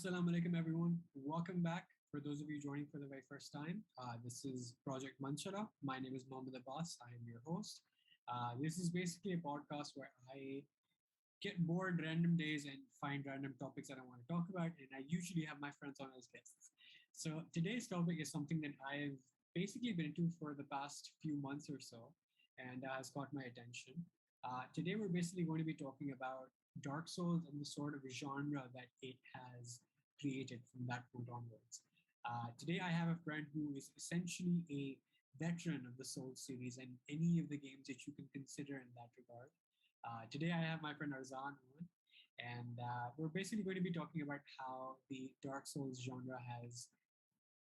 Assalamulaikum, everyone. Welcome back. For those of you joining for the very first time, this is Project Manchala. My name is Mohammed Abbas. I am your host. This is basically a podcast where I get bored random days and find random topics that I want to talk about, and I usually have my friends on as guests. So today's topic is something that I've basically been into for the past few months or so, and has caught my attention. Today we're basically going to be talking about Dark Souls and the sort of genre that it has created from that point onwards. Today I have a friend who is essentially a veteran of the Souls series and any of the games that you can consider in that regard. Today I have my friend Arzaan on, and we're basically going to be talking about how the Dark Souls genre has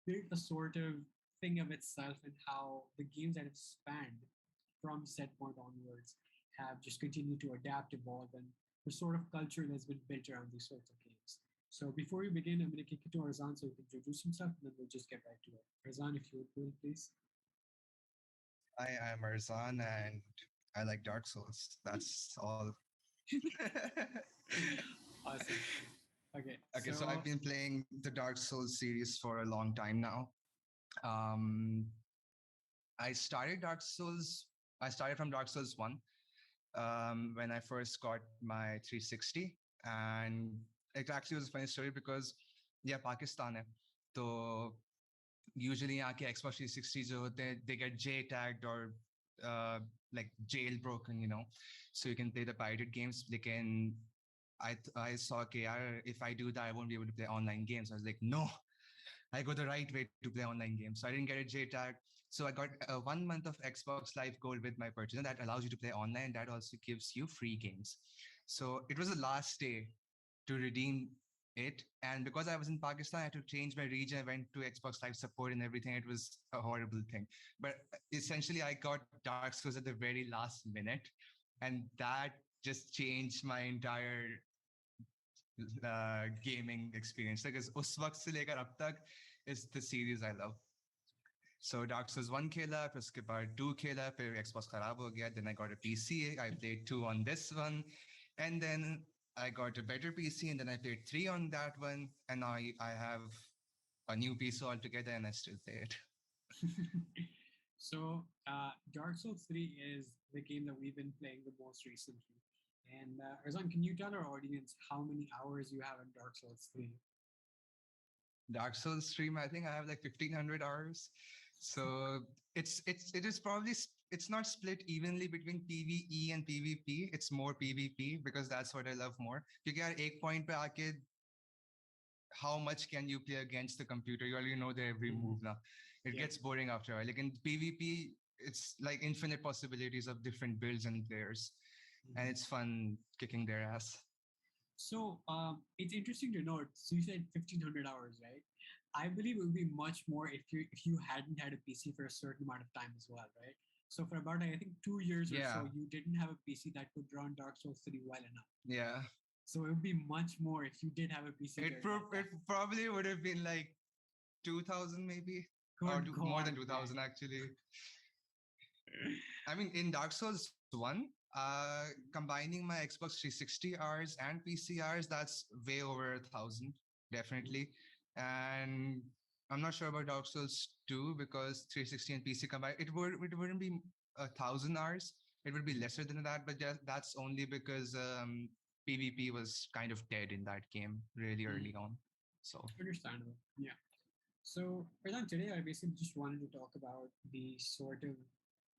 built a sort of thing of itself and how the games that have spanned from set point onwards have just continued to adapt, evolve, and the sort of culture that's been built around these sorts of games. So before we begin, I'm going to kick it to Arzaan so he can introduce himself, and then we'll just get right to it. Arzaan, if you would please. Hi, I'm Arzaan and I like Dark Souls. That's all. Awesome. Okay. Okay, so I've been playing the Dark Souls series for a long time now. Um, I started Dark Souls. I started from Dark Souls 1 when I first got my 360. And it actually was a funny story because, yeah, Pakistan hai. So usually यहाँ के Xbox 360 जो होते हैं, they get J-tagged or like jailbroken. So you can play the pirated games. लेकिन I saw कि यार, if I do that, I won't be able to play online games. I was like, no, I go the right way to play online games. So I didn't get a J-tag. So I got 1 month of Xbox Live Gold with my purchase, and that allows you to play online. That also gives you free games. So it was the last day to redeem it. And because I was in Pakistan, I had to change my region. I went to Xbox Live support and everything. It was a horrible thing. But essentially, I got Dark Souls at the very last minute. And that just changed my entire gaming experience. Because उस वक्त से लेकर अब तक is the series I love. So Dark Souls 1 खेला, फिर उसके बाद 2 खेला, फिर Xbox खराब हो गया. Then I got a PC. I played 2 on this one. And then I got a better PC, and then I played 3 on that one. And now I have a new PC altogether, and I still play it. So Dark Souls 3 is the game that we've been playing the most recently. And Arzaan, can you tell our audience how many hours you have in Dark Souls 3? Dark Souls 3, I think I have like 1,500 hours. So it is probably, it's not split evenly between PvE and PvP. It's more PvP because that's what I love more. Because at एक point पे आके, how much can you play against the computer? You already know their every move now. It gets boring after a while. Like in PvP, it's like infinite possibilities of different builds and players. And it's fun kicking their ass. So it's interesting to note. So you said 1,500 hours, right? I believe it would be much more if you hadn't had a PC for a certain amount of time as well, right? So for about I think 2 years or so, you didn't have a PC that could run Dark Souls 3 well enough. Yeah. So it would be much more if you did have a PC. It probably would have been like 2,000 maybe, or more than 2,000 actually. I mean, in Dark Souls 1, combining my Xbox 360 hours and PC hours, that's way over 1,000, definitely. And I'm not sure about Dark Souls 2 because 360 and PC combined, it wouldn't be 1,000 hours. It would be lesser than that, but that's only because PvP was kind of dead in that game really early on. So understandable, yeah. So today I basically just wanted to talk about the sort of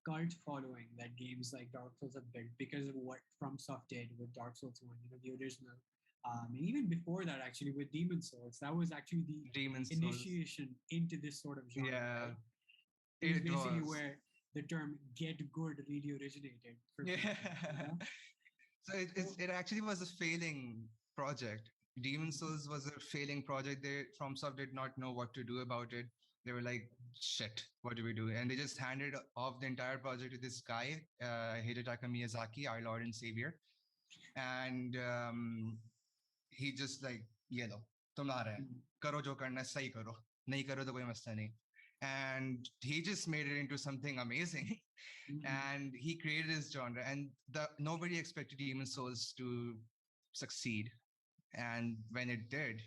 cult following that games like Dark Souls have built because of what FromSoft did with Dark Souls 1, the original. And even before that, actually, with Demon Souls, that was actually the initiation into this sort of genre. Yeah. Right? It was basically where the term "get good" really originated. So it actually was a failing project. Demon Souls was a failing project. FromSoft did not know what to do about it. They were like, shit, what do we do? And they just handed off the entire project to this guy, Hidetaka Miyazaki, our Lord and Savior. And he just like, ye lo, tumhara hai. Karo jo karna, sahi karo. Nahi karo to koi masla nahi. And he just made it into something amazing. And he created his genre. And nobody expected Demon Souls to succeed. And when it did,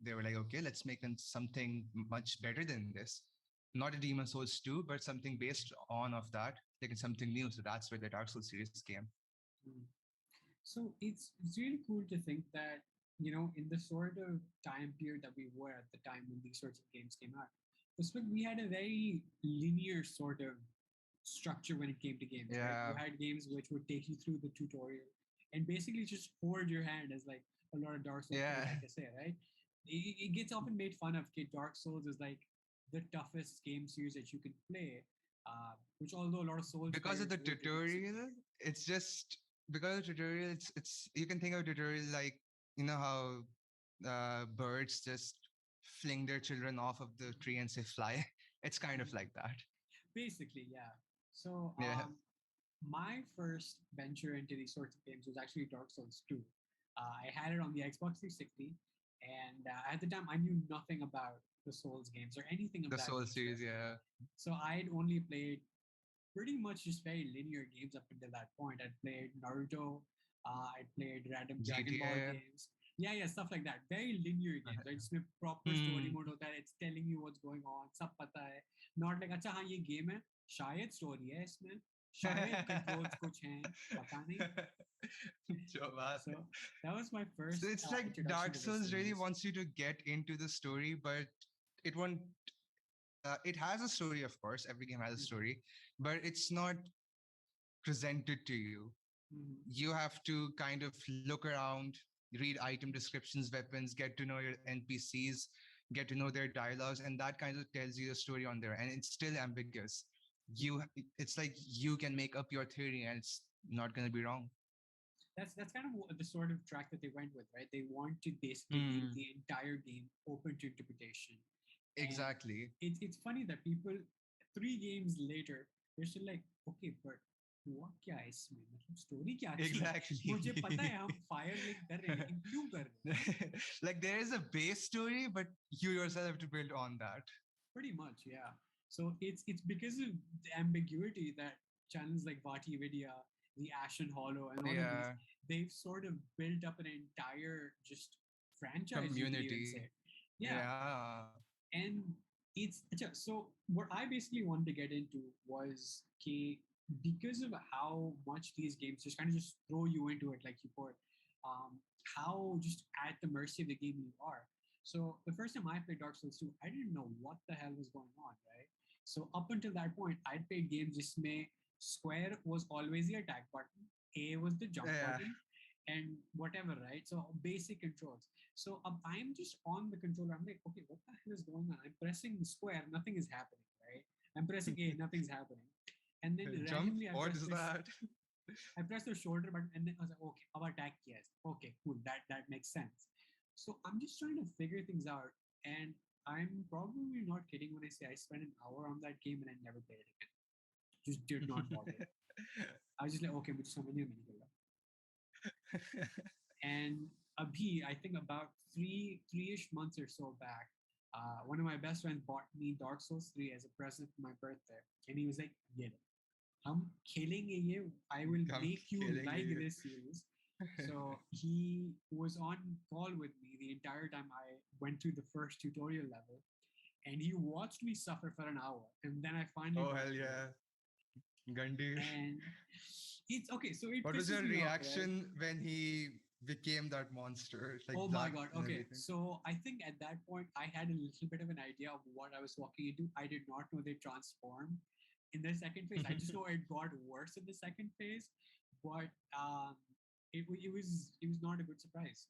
they were like, okay, let's make them something much better than this. Not a Demon Souls 2, but something based on of that, like something new. So that's where the Dark Souls series came. Mm. So it's really cool to think that, in the sort of time period that we were at the time when these sorts of games came out, we had a very linear sort of structure when it came to games, right? You Yeah. had games which would take you through the tutorial and basically just hold your hand, as like a lot of Dark Souls players Yeah. like to say, right? It gets often made fun of. Okay, Dark Souls is like the toughest game series that you can play, which although a lot of Souls Because of players the would disagree. tutorial, it's just because of the tutorial, it's you can think of tutorial like you know how birds just fling their children off of the tree and say fly. It's kind of like that. Basically, yeah. So, Yeah. my first venture into these sorts of games was actually Dark Souls 2. I had it on the Xbox 360, and at the time I knew nothing about the Souls games or anything of The that Soul nature. series, yeah. So I'd only played pretty much just very linear games up until that point. I'd played Naruto, I'd played random Dragon Ball GTA. games. Yeah, yeah, stuff like that. Very linear games. Right? इसमें proper story Hmm. mode होता है. It's telling you what's going on. सब पता है. Not like अच्छा हाँ ये game है. शायद story है इसमें. शायद controls कुछ हैं. पता नहीं. जो बात है. So that was my So first it's like introduction Dark to the Souls really series. wants you to get into the story, but it won't. It has a story, of course. Every game has a Mhm, story, but it's not presented to you. mhm. You have to kind of look around, read item descriptions, weapons, get to know your NPCs, get to know their dialogues, and that kind of tells you the story on there. And it's still ambiguous. It's like you can make up your theory, and it's not going to be wrong. That's kind of the sort of track that they went with, right? They want to basically leave Hmm. the entire game open to interpretation. And Exactly. it's funny that people 3 games later they're still like, okay, but हुआ क्या है इसमें, मतलब story क्या थी? मुझे पता है Exactly. हम फायर लिंक कर रहे हैं लेकिन क्यों कर रहे हैं? Like there is a base story, but you yourself have to build on that. Pretty much, yeah. So it's because of the ambiguity that channels like Vati Vidya, the Ashen Hollow, and all of these, Yeah. they've sort of built up an entire just franchise, you could even Community. say. Yeah. Yeah. And so what I basically wanted to get into was because of how much these games just kind of just throw you into it, like you put, how just at the mercy of the game you are. So the first time I played Dark Souls 2, I didn't know what the hell was going on, right? So up until that point, I'd played games जिसमें square was always the attack button, A was the jump Yeah. button, and whatever, right? So basic controls. So I'm just on the controller. I'm like, okay, what the hell is going on? I'm pressing the square, nothing is happening, right? I'm pressing A, nothing's happening. And then Jump? randomly What is that? I pressed the shoulder button, and then I was like, okay, our attack, yes. Okay, cool. That makes sense. So I'm just trying to figure things out. And I'm probably not kidding when I say I spent an hour on that game and I never played it again. Just did not bother. I was just like, okay, मुझे समझ नहीं मिलेगा. And Abhi, I think about three-ish months or so back, one of my best friends bought me Dark Souls 3 as a present for my birthday. And he was like, "Ye lo. Hum khelenge ye. I will I'm make you killing like you. this series." So he was on call with me the entire time I went through the first tutorial level. And he watched me suffer for an hour. And then I finally Oh got hell through it. yeah. Gandhi. And it's okay. So it What was pisses your me off, right? reaction when he became that monster? Like Oh my blood God. and Okay. everything. So I think at that point, I had a little bit of an idea of what I was walking into. I did not know they transformed in the second phase. I just know it got worse in the second phase, but it was not a good surprise.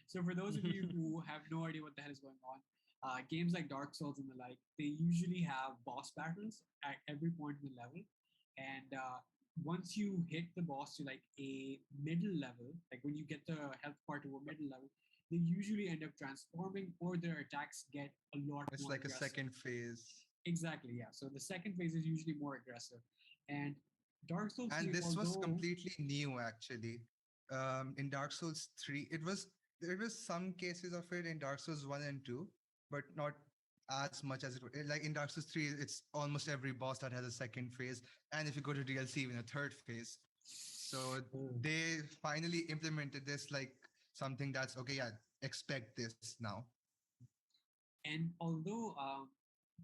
So for those of you who have no idea what the hell is going on, games like Dark Souls and the like, they usually have boss battles at every point in the level, and once you hit the boss to like a middle level, like when you get the health part to a middle level, they usually end up transforming or their attacks get a lot It's more like a aggressive. second phase. Exactly, yeah. So the second phase is usually more aggressive, and Dark Souls And 3, this was although completely new actually. In Dark Souls 3, there was some cases of it in Dark Souls 1 and 2, but not as much as like in Dark Souls 3, it's almost every boss that has a second phase. And if you go to DLC, even a third phase. So oh, they finally implemented this like something that's okay, yeah, expect this now. And although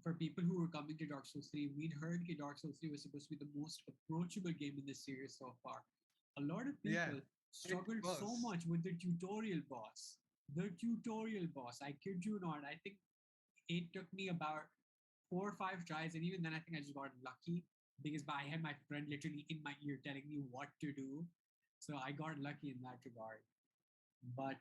for people who were coming to Dark Souls 3, we'd heard that Dark Souls 3 was supposed to be the most approachable game in this series so far. A lot of Yeah, people it struggled so was. much with the tutorial boss. The tutorial boss, I kid you not, I think it took me about 4 or 5 tries, and even then, I think I just got lucky because I had my friend literally in my ear telling me what to do. So I got lucky in that regard. But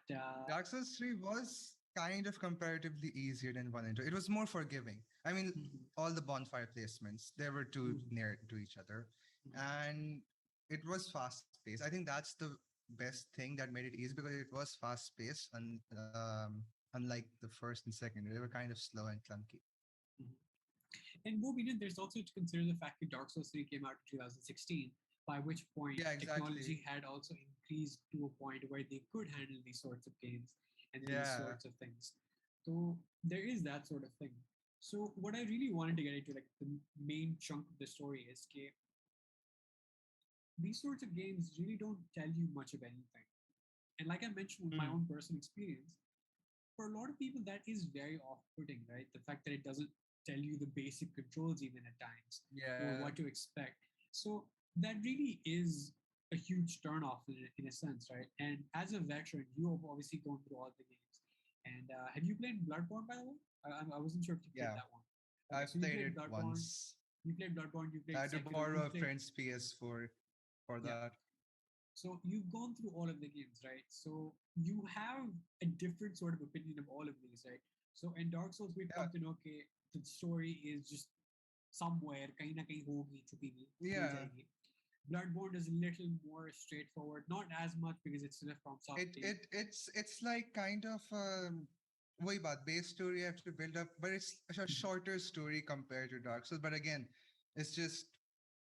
Dark Souls 3 was kind of comparatively easier than 1 and 2. It was more forgiving. I mean, mhm, all the bonfire placements, they were too mhm, near to each other. mhm. And it was fast paced. I think that's the best thing that made it easy because it was fast paced and unlike the first and second, they were kind of slow and clunky. Mhm. And more needed, there's also to consider the fact that Dark Souls 3 came out in 2016, by which point Yeah, exactly. technology had also increased to a point where they could handle these sorts of games and these Yeah. sorts of things. So there is that sort of thing. So what I really wanted to get into, like the main chunk of the story, is that these sorts of games really don't tell you much of anything. And like I mentioned with my Hmm. own personal experience, for a lot of people that is very off-putting, right? The fact that it doesn't tell you the basic controls even at times or Yeah. what to expect. So that really is a huge turnoff in a sense, right? And as a veteran, you have obviously gone through all the games. And have you played Bloodborne, by the way? I wasn't sure if you played Yeah. that one. Okay, I've so you played played it Bloodborne, once. you I played had to Sekiro, borrow you a played, friend's PS4 for yeah. that. So you've gone through all of the games, right? So you have a different sort of opinion of all of these, right? So in Dark Souls, we've Yeah. come to know okay, the story is just somewhere, kahin na kahin hogi, chupingi, mil Yeah. jayegi. Bloodborne is a little more straightforward, not as much because it's still a FromSoft game. It's like kind of वही बात base story you have to build up, but it's a Mhm. shorter story compared to Dark Souls. But again, it's just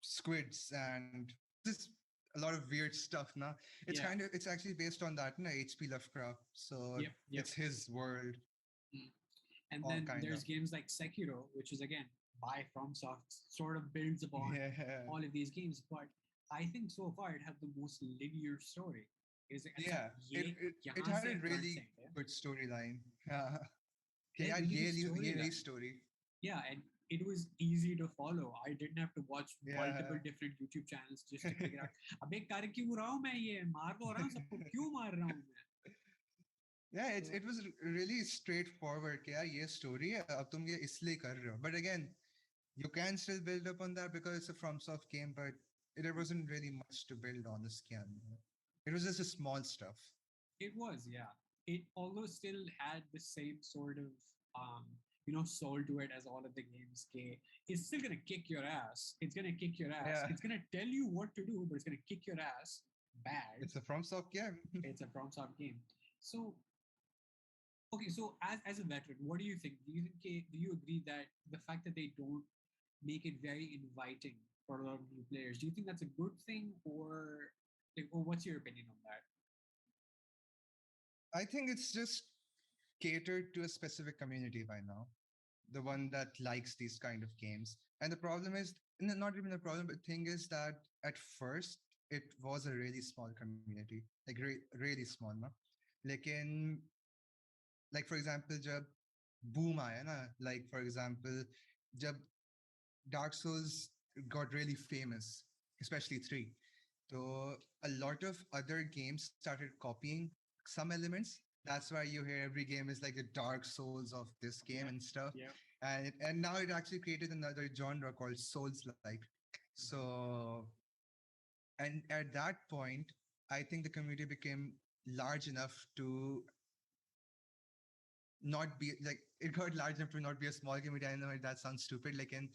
squids and just a lot of weird stuff. Now Yeah, it's actually based on that, na H.P. Lovecraft. So yep, yep. it's his world, Mm. And all then kind of. there's games like Sekiro, which is again by FromSoft, sort of builds upon Yeah, all of these games. But I think so far it had the most linear story. Is अच्छा yeah. It ये it it यहाँ had से a front really से है. good storyline. It कि had यार really good ये रही storyline. story. Yeah, and it was easy to follow. I didn't have to watch multiple Yeah. different YouTube channels just to figure out. अबे कर क्यों रहा हूँ मैं ये मार तो रहा हूँ सबको क्यों मार रहा हूँ मैं. Yeah, So it was really straightforward कि यार ये story है अब तुम ये इसलिए कर रहे हो. But again, you can still build up on that because it's a FromSoft game, but there wasn't really much to build on this game. It was just a small stuff. it was, yeah. It although still had the same sort of um, soul to it as all of the games. Okay, it's still gonna kick your ass. It's gonna kick your ass. Yeah, It's gonna tell you what to do, but it's gonna kick your ass bad. it's a FromSoft game. It's a FromSoft game. So okay, so as a veteran, what do you think? Do you agree that the fact that they don't make it very inviting for a lot of new players, do you think that's a good thing, or like, or what's your opinion on that? I think it's just catered to a specific community by now, the one that likes these kind of games. And the problem is, not even the problem, but thing is that at first it was a really small community, like really small, na? लेकिन like for example जब boom आया ना, like for example जब Dark Souls got really famous, especially 3. So a lot of other games started copying some elements. That's why you hear every game is like the Dark Souls of this game Yeah, and stuff. yeah. And now it actually created another genre called Souls like. Mhm. So and at that point, I think the community became large enough to not be like it got large enough to not be a small community. I know that sounds stupid. Like in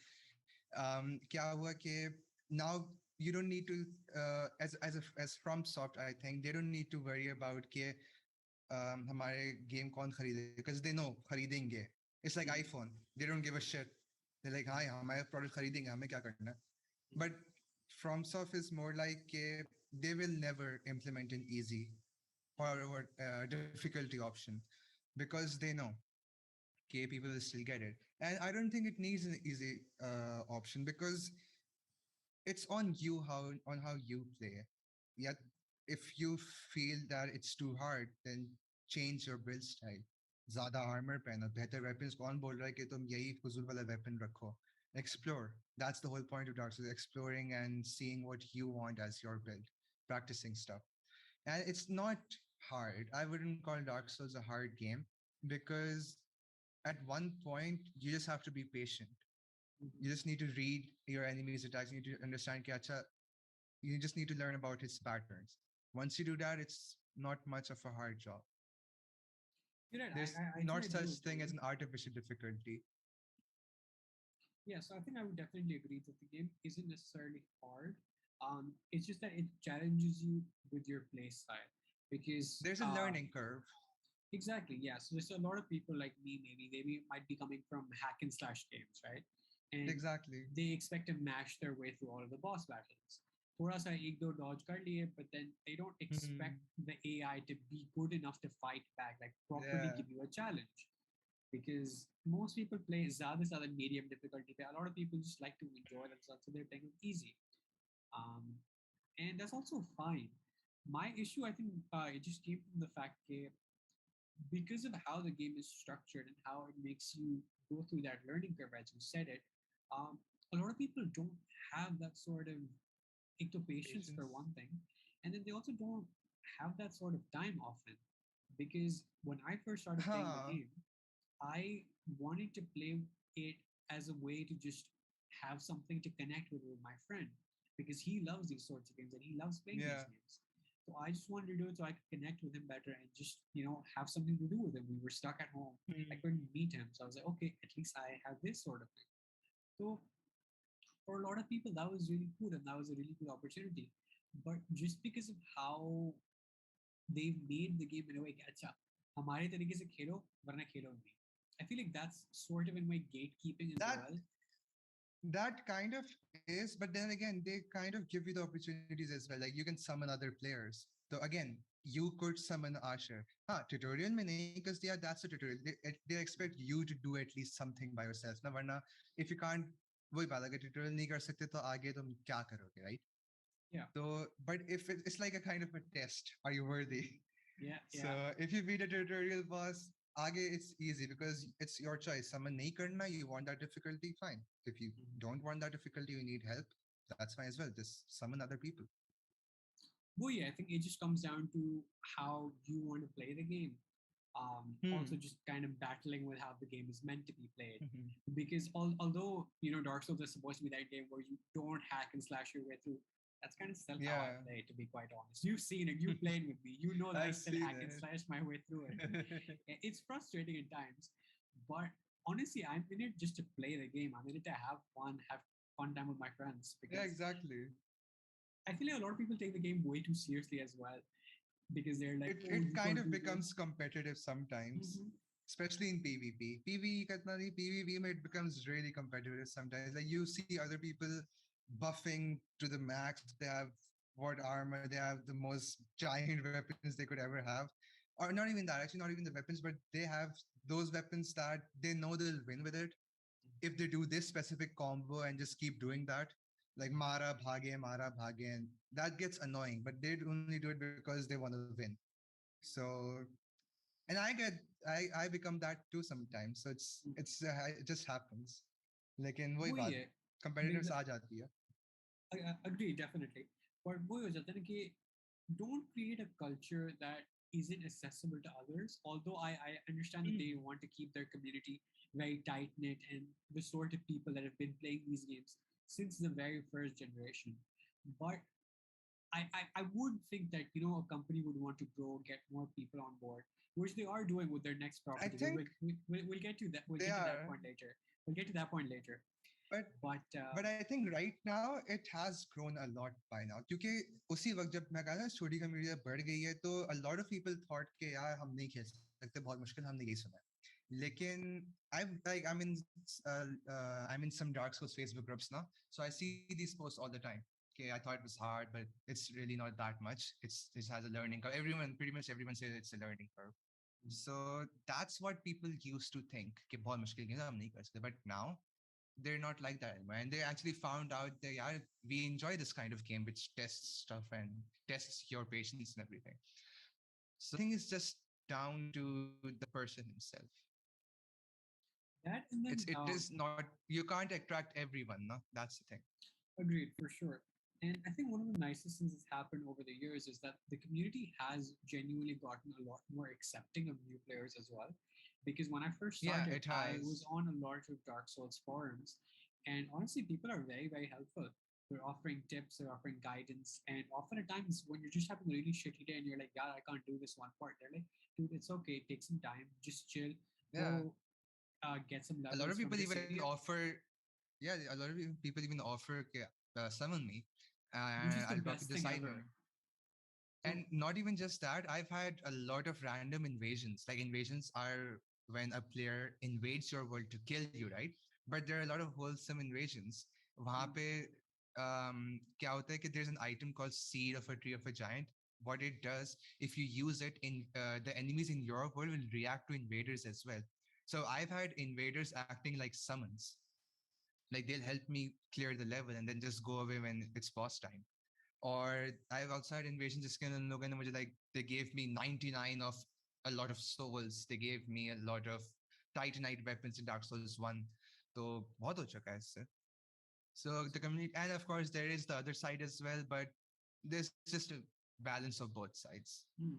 क्या हुआ कि now you don't need to as from soft I think they don't need to worry about कि हमारे game कौन खरीदे because they know खरीदेंगे. It's like Mhm. iPhone. They don't give a shit. They're like हाँ हमारे product खरीदेंगे हमें क्या करना है. But FromSoft is more like they will never implement an easy or difficulty option because they know people will still get it. And I don't think it needs an easy option because it's on you how you play. Yet if you feel that it's too hard, then change your build style. ज़्यादा armor पहनो, बेहतर weapons कौन बोल रहा है कि तुम यही फुजूल वाला weapon रखो? Explore. That's the whole point of Dark Souls, exploring and seeing what you want as your build, practicing stuff. And it's not hard. I wouldn't call Dark Souls a hard game because at one point you just have to be patient. You Mhm. just need to read your enemy's attacks. You need to understand कि अच्छा, you just need to learn about his patterns. Once you do that, it's not much of a hard job. You're right. There's I think not I do such thing as agree. an artificial difficulty. Yeah, so I think I would definitely agree that the game isn't necessarily hard. It's just that it challenges you with your play style because There's a learning curve. exactly, yeah. So there's a lot of people like me, maybe might be coming from hack and slash games, right? And Exactly. they expect to mash their way through all of the boss battles. थोड़ा सा एक दो dodge कर लिए, but then they don't expect Hmm. the AI to be good enough to fight back, like properly Yeah. give you a challenge. Because most people play ज़्यादा से ज़्यादा medium difficulty पे. A lot of people just like to enjoy themselves, so they're playing it easy. Um, and that's also fine. My issue, I think, it just came from the fact that because of how the game is structured and how it makes you go through that learning curve, as you said it, a lot of people don't have that sort of patience for Patience. one thing, and then they also don't have that sort of time often. Because when I first started playing the Huh. game, I wanted to play it as a way to just have something to connect with my friend because he loves these sorts of games and he loves playing these Yeah. games. So I just wanted to do it so I could connect with him better and just, have something to do with him. We were stuck at home. I Hmm. couldn't meet him. So I was like, okay, at least I have this sort of thing. So for a lot of people, that was really cool and that was a really good opportunity. But just because of how they've made the game in a way कि अच्छा हमारे तरीके से खेलो वरना खेलो नहीं. I feel like that's sort of in way gatekeeping as That well. that kind of is, but then again, they kind of give you the opportunities as well. Like you can summon other players. So again, you could summon Asher. Tutorial mein nahi, because yeah, that's a tutorial. They expect you to do at least something by yourself. Na varna, if you can't, वही बात अगर tutorial नहीं कर सकते तो आगे तुम क्या करोगे, right? Yeah, So, but if it's like a kind of a test, are you worthy? yeah, So yeah. if you beat a tutorial boss, आगे it's easy because it's your choice. Someone नहीं करना, you want that difficulty, fine. If you Mhm. don't want that difficulty, you need help, that's fine as well. Just summon other people. Well, yeah, I think it just comes down to how you want to play the game. Also, Hmm. just kind of battling with how the game is meant to be played. Mhm. Because although Dark Souls is supposed to be that game where you don't hack and slash your way through, that's kind of still how I Yeah. play it, to be quite honest. You've seen it, you played with me, you know that I I've still seen hack and it. slash my way through it. It's frustrating at times, but honestly, I'm in it just to play the game. I'm in it to have fun time with my friends Yeah, because exactly. I feel like a lot of people take the game way too seriously as well because they're like, oh, It you kind gotta of do this. becomes competitive sometimes, Mhm. especially in PvP. PvE ka itna nahi, PvP mein it becomes really competitive sometimes. Like you see other people buffing to the max. They have what armor? They have the most giant weapons they could ever have. Or not even that, actually not even the weapons, but they have those weapons that they know they'll win with it if they do this specific combo and just keep doing that, like Mara bhage, and that gets annoying. But they only do it because they want to win. So, and I become that too sometimes. So it just happens. Like in वही वो ही बात है competitiveness आ जाती है. I agree definitely but वो हो जाता है ना कि don't create a culture that isn't accessible to others although I understand that they Hmm. want to keep their community very tight knit and the sort of people that have been playing these games since the very first generation but I would think that a company would want to grow, get more people on board, which they are doing with their next I property. think We'll get to that. We'll they get to that are, point later. We'll get to that point later. but But I think right now it has grown a lot by now. क्योंकि उसी वक्त जब मैं कहा ना छोटी community बढ़ गई है तो a lot of people thought कि यार हम नहीं खेल सकते बहुत मुश्किल हमने यही सुना है. लेकिन I'm in some Dark Souls Facebook groups now, so I see these posts all the time. Okay, I thought it was hard, but it's really not that much. It has a learning curve. Pretty much everyone says it's a learning curve. So that's what people used to think. कि बहुत मुश्किल है हम नहीं कर सकते. But now they're not like that anymore. And they actually found out that yeah, we enjoy this kind of game which tests stuff and tests your patience and everything. So I think it's just down to the person himself. That and then It is not, you can't attract everyone, no? That's the thing. agreed for sure. And I think one of the nicest things that's happened over the years is that the community has genuinely gotten a lot more accepting of new players as well. Because when I first Yeah, started, it I was has. on a lot of Dark Souls forums, and honestly, people are very, very helpful. They're offering tips, they're offering guidance, and often at times when you're just having a really shitty day and you're like, "Yeah, I can't do this one part," they're like, "Dude, it's okay. Take some time, just chill, Yeah, go get some a lot of levels from people this even area." offer. Yeah, a lot of people even offer, summon me, Which is and the I'll drop you best this thing ever. item. So, And not even just that, I've had a lot of random invasions. Like invasions are when a player invades your world to kill you, right? But there are a lot of wholesome invasions. वहाँ mm, पे क्या होता है कि there's an item called Seed of a Tree of a Giant. What it does, if you use it in the enemies in your world will react to invaders as well. So I've had invaders acting like summons. Like they'll help me clear the level and then just go away when it's boss time. Or I've also had invasions जिसके अंदर लोगों ने मुझे like they gave me 99 of a lot of souls. They gave me a lot of Titanite weapons in Dark Souls 1. तो बहुत हो चुका है इससे. So the community, and of course there is the other side as well, but there's just a balance of both sides. mm.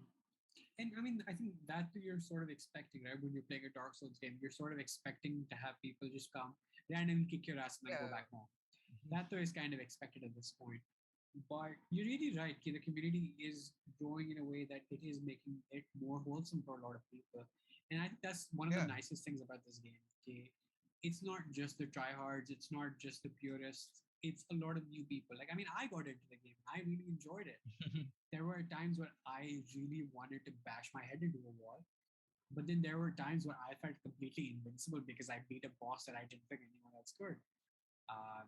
And I mean, I think that you're sort of expecting, right? When you're playing a Dark Souls game, you're sort of expecting to have people just come, randomly kick your ass, and then go Yeah. back home. That though is kind of expected at this point. But you're really right. The community is growing in a way that it is making it more wholesome for a lot of people. And I think that's one of the Yeah. nicest things about this game. It's not just the tryhards, it's not just the purists, it's a lot of new people. Like, I mean, I got into the game, I really enjoyed it. There were times where I really wanted to bash my head into a wall. But then there were times where I felt completely invincible because I beat a boss that I didn't think anyone else could.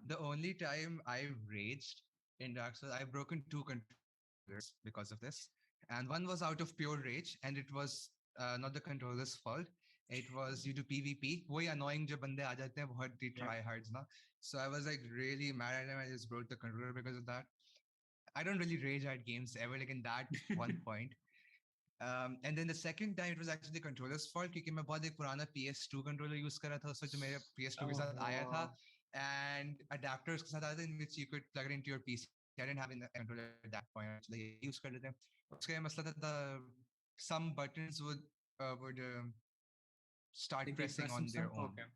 The only time I've raged in Dark Souls, I've broken two controllers because of this. And one was out of pure rage, and it was not the controller's fault. It was due to PvP. वही annoying जो बंदे आ जाते हैं बहुत ही Yeah. tryhards ना. So I was like really mad at him. I just broke the controller because of that. I don't really rage at games ever, like in that one point. And then the second time it was actually the controller's fault क्योंकि मैं बहुत एक पुराना PS2 controller use कर रहा था उसमें जो मेरे PS2 के Oh, साथ आया था and adapters के साथ आए थे in which you could plug it into your PC. I didn't have a controller at that point. Actually, use कर लेते हैं. उसका ये मसला था some buttons would start did they pressing press some on stuff? their own. Okay.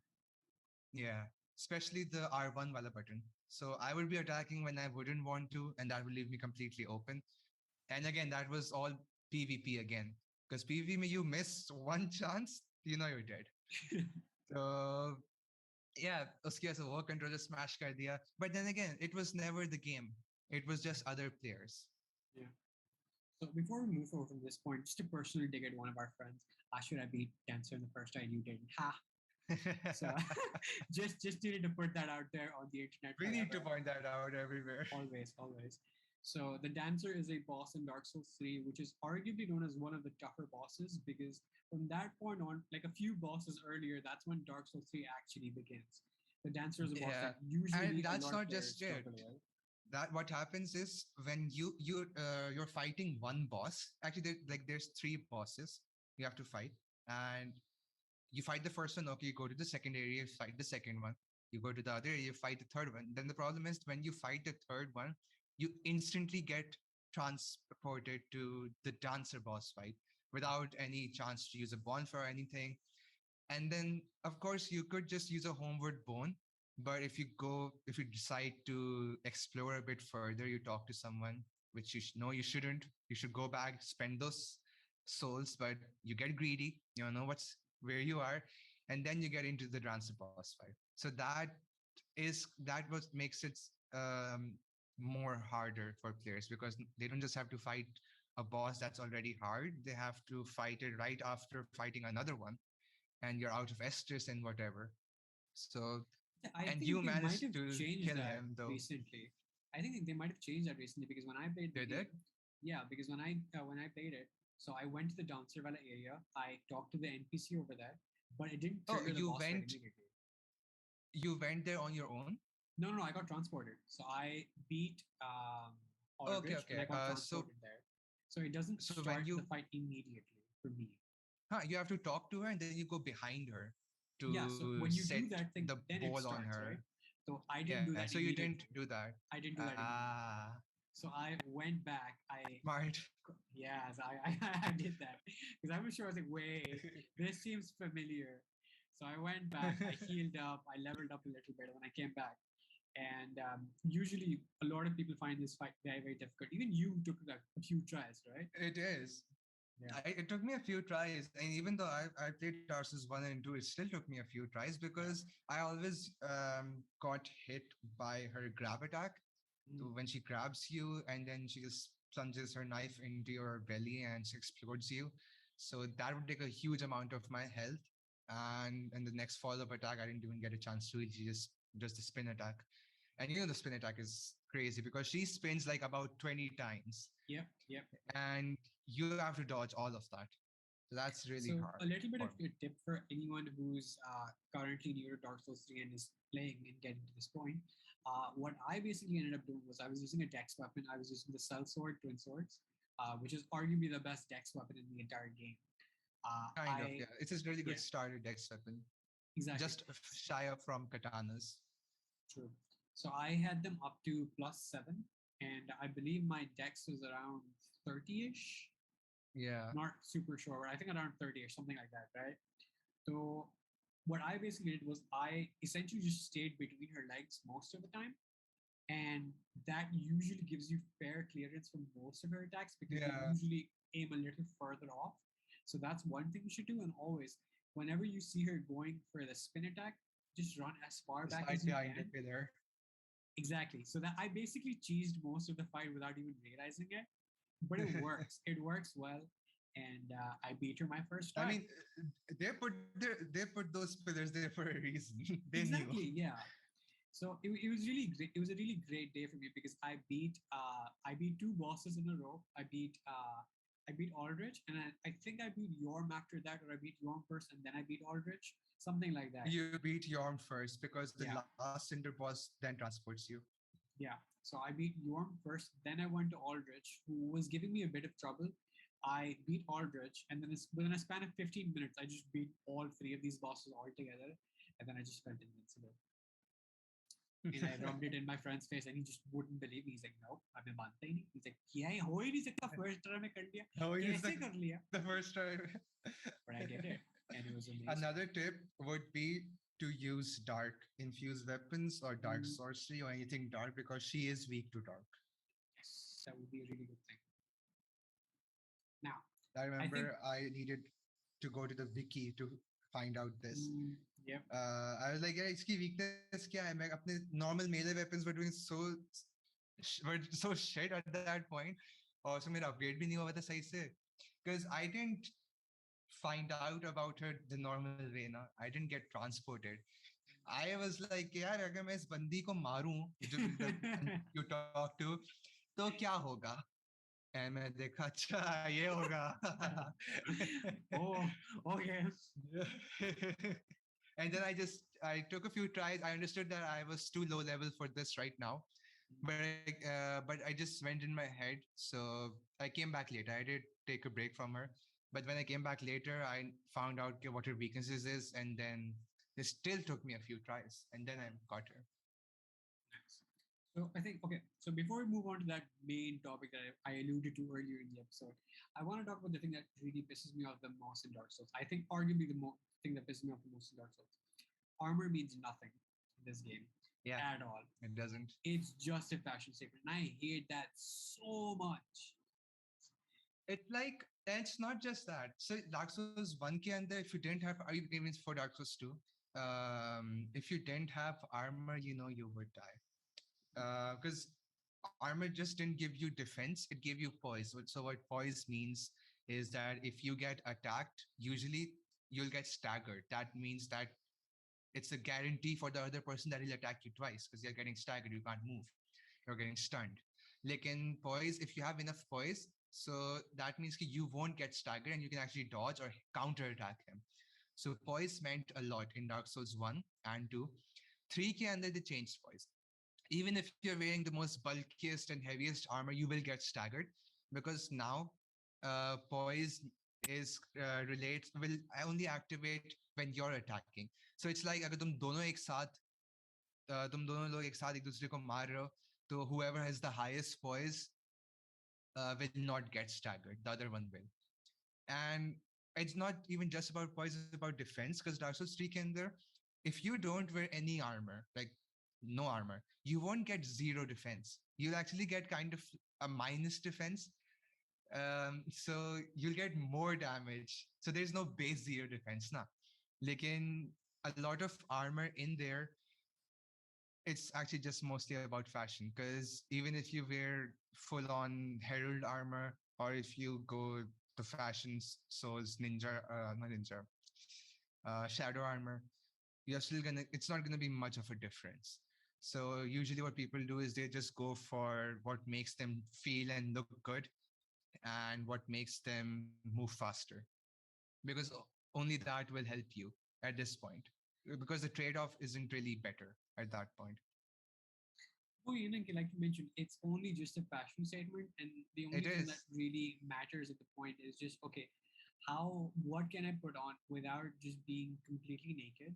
Yeah, especially the R1 wala button. So I would be attacking when I wouldn't want to, and that would leave me completely open. And again, that was all PvP again. Because PvP, में you miss one chance, you know you're dead. So yeah, उसकी वजह से वो controller smash कर दिया. But then again, it was never the game. It was just other players. Yeah. So before we move forward from this point, just to personally dig at one of our friends, should I beat Dancer in the first time? You didn't. Ha. So just needed to put that out there on the internet. We need to Forever. point that out everywhere. Always, always. So the Dancer is a boss in Dark Souls 3, which is arguably known as one of the tougher bosses because from that point on, like a few bosses earlier, that's when Dark Souls 3 actually begins. The Dancer is a boss Yeah, that usually and a that's lot of not players just it. struggle with. That what happens is when you're fighting one boss. Actually, there's three bosses you have to fight, and you fight the first one. Okay, you go to the second area, you fight the second one. You go to the other area, you fight the third one. Then the problem is when you fight the third one, you instantly get transported to the dancer boss fight without any chance to use a bonfire or anything. And then of course you could just use a homeward bone, but if you decide to explore a bit further, you talk to someone, which no, you shouldn't. You should go back, spend those souls, but you get greedy, you know what's where you are, and then you get into the dancer boss fight. So that what makes it um, more harder for players because they don't just have to fight a boss that's already hard. They have to fight it right after fighting another one, and you're out of Estus and whatever. So, I and you think they might managed have to changed kill that him though. recently. I think they might have changed that recently because when I played the Did it? game, yeah, because when I played it, so I went to the Dancer Valley area, I talked to the NPC over there, but it didn't Oh, trigger the boss fight immediately. you went there on your own? No, no, no, I got transported. So I beat Okay, Aldrich and I okay. got transported there. So it doesn't So when start the you fight immediately for me. You have to talk to her and then you go behind her Yeah, so to when you set do that thing, the then it ball on starts, right? her. So I didn't Yeah, do so that you didn't immediately. do that. I didn't do that immediately. Ah, So I went back. smart. Yes, I did that because I was sure I was like, wait, this seems familiar. So I went back. I healed up. I leveled up a little bit when I came back. And usually, a lot of people find this fight very, very difficult. Even you took like a few tries, right? It is. Yeah. It took me a few tries, and even though I played Dark Souls 1 and 2, it still took me a few tries Yeah. because I always got hit by her grab attack. So Mm. when she grabs you and then she just plunges her knife into your belly and she explodes you. So that would take a huge amount of my health. And in the next follow-up attack, I didn't even get a chance to. She just does the spin attack. And you know the spin attack is crazy because she spins like about 20 times Yep. Yep. and you have to dodge all of that. So that's really So hard a little bit for of me. a tip for anyone who's currently new to Dark Souls 3 and is playing and getting to this point. What I basically ended up doing was I was using a dex weapon. I was using the Cell Sword Twin Swords, which is arguably the best dex weapon in the entire game. Kind of, yeah. It's a really good Yeah, starter dex weapon. exactly. Just shy up from katanas. True. So I had them up to +7, and I believe my dex was around 30-ish. Yeah. Not super sure, but I think around 30 or something like that, right? So what I basically did was I essentially just stayed between her legs most of the time. And that usually gives you fair clearance from most of her attacks because they Yeah. usually aim a little further off. So that's one thing you should do. And always, whenever you see her going for the spin attack, just run as far Just back hide as you behind the can. pillar. Exactly. So that I basically cheesed most of the fight without even realizing it, but it works. It works well, and I beat her my first I try. mean, they put those pillars there for a reason. They knew. Exactly. Yeah. So it was really great. It was a really great day for me because I beat two bosses in a row. I beat Aldrich, and I think I beat Yorm after that, or I beat Yorm first, and then I beat Aldrich, something like that. You beat Yorm first because the Yeah, last cinder boss then transports you. yeah. So I beat Yorm first, then I went to Aldrich, who was giving me a bit of trouble. I beat Aldrich, and then within a span of 15 minutes, I just beat all three of these bosses all together, and then I just felt invincible. And I rubbed it in my friend's face, and he just wouldn't believe me. He's like, "No, हमें मानता ही नहीं." He's like, "क्या है हो ही नहीं सकता first try में कर लिया, How is कैसे कर लिया?" the first time? But I did it, and it was amazing. Another tip would be to use dark infused weapons or dark Mm, sorcery or anything dark because she is weak to dark. yes, that would be a really good thing. Now, I I think, remember I needed to go to the wiki to find out this. yep, I was like, yeah, इसकी weakness क्या है? मैं अपने normal melee weapons were doing were so shit at that point. Also, मेरा upgrade भी नहीं हुआ था सही से. Because I didn't find out about her the normal way ना. I didn't get transported. I was like, यार अगर मैं इस बंदी को मारूं, the you talk to, तो क्या होगा? And मैं देखा अच्छा ये होगा. oh, okay, And then I took a few tries. I understood that I was too low level for this right now, but I just went in my head. So I came back later. I did take a break from her, but when I came back later, I found out what her weaknesses is, and then it still took me a few tries, and then I got her. nice. So I think okay. So before we move on to that main topic that I alluded to earlier in the episode, I want to talk about the thing that really pisses me off the most in Dark Souls. I think arguably the thing that pisses me off the most in Dark Souls. Armor means nothing in this game Yeah, at all. it doesn't. It's just a fashion statement, and I hate that so much. It's not just that. So Dark Souls 1 ke andar, if you didn't have, even for Dark Souls 2, if you didn't have armor, you would die. Because armor just didn't give you defense, it gave you poise. So what poise means is that if you get attacked, usually you'll get staggered. That means that it's a guarantee for the other person that he'll attack you twice because you're getting staggered, you can't move, you're getting stunned. Like in poise, if you have enough poise, so that means you won't get staggered and you can actually dodge or counter attack him. So poise meant a lot in Dark Souls 1 and 2. 3 ke andar they changed poise. Even if you're wearing the most bulkiest and heaviest armor, you will get staggered because now poise will only activate when you're attacking. So it's like अगर तुम दोनों एक साथ तुम दोनों लोग एक साथ एक दूसरे को मार रहे हो, तो whoever has the highest poise will not get staggered. The other one will. And it's not even just about poise, it's about defense. Because Dark Souls 3 can there, if you don't wear any armor, like no armor, you won't get zero defense. You'll actually get kind of a minus defense. So you'll get more damage. So there's no base zero defense. Nah. Like a lot of armor in there, it's actually just mostly about fashion. Because even if you wear full on herald armor, or if you go the fashion souls ninja, not ninja, shadow armor, you're still gonna, it's not gonna be much of a difference. So usually what people do is they just go for what makes them feel and look good, and what makes them move faster, because only that will help you at this point, because the trade-off isn't really better at that point. Oh, like you mentioned, it's only just a fashion statement, and the only It thing that is. really matters at the point is just okay, what can I put on without just being completely naked,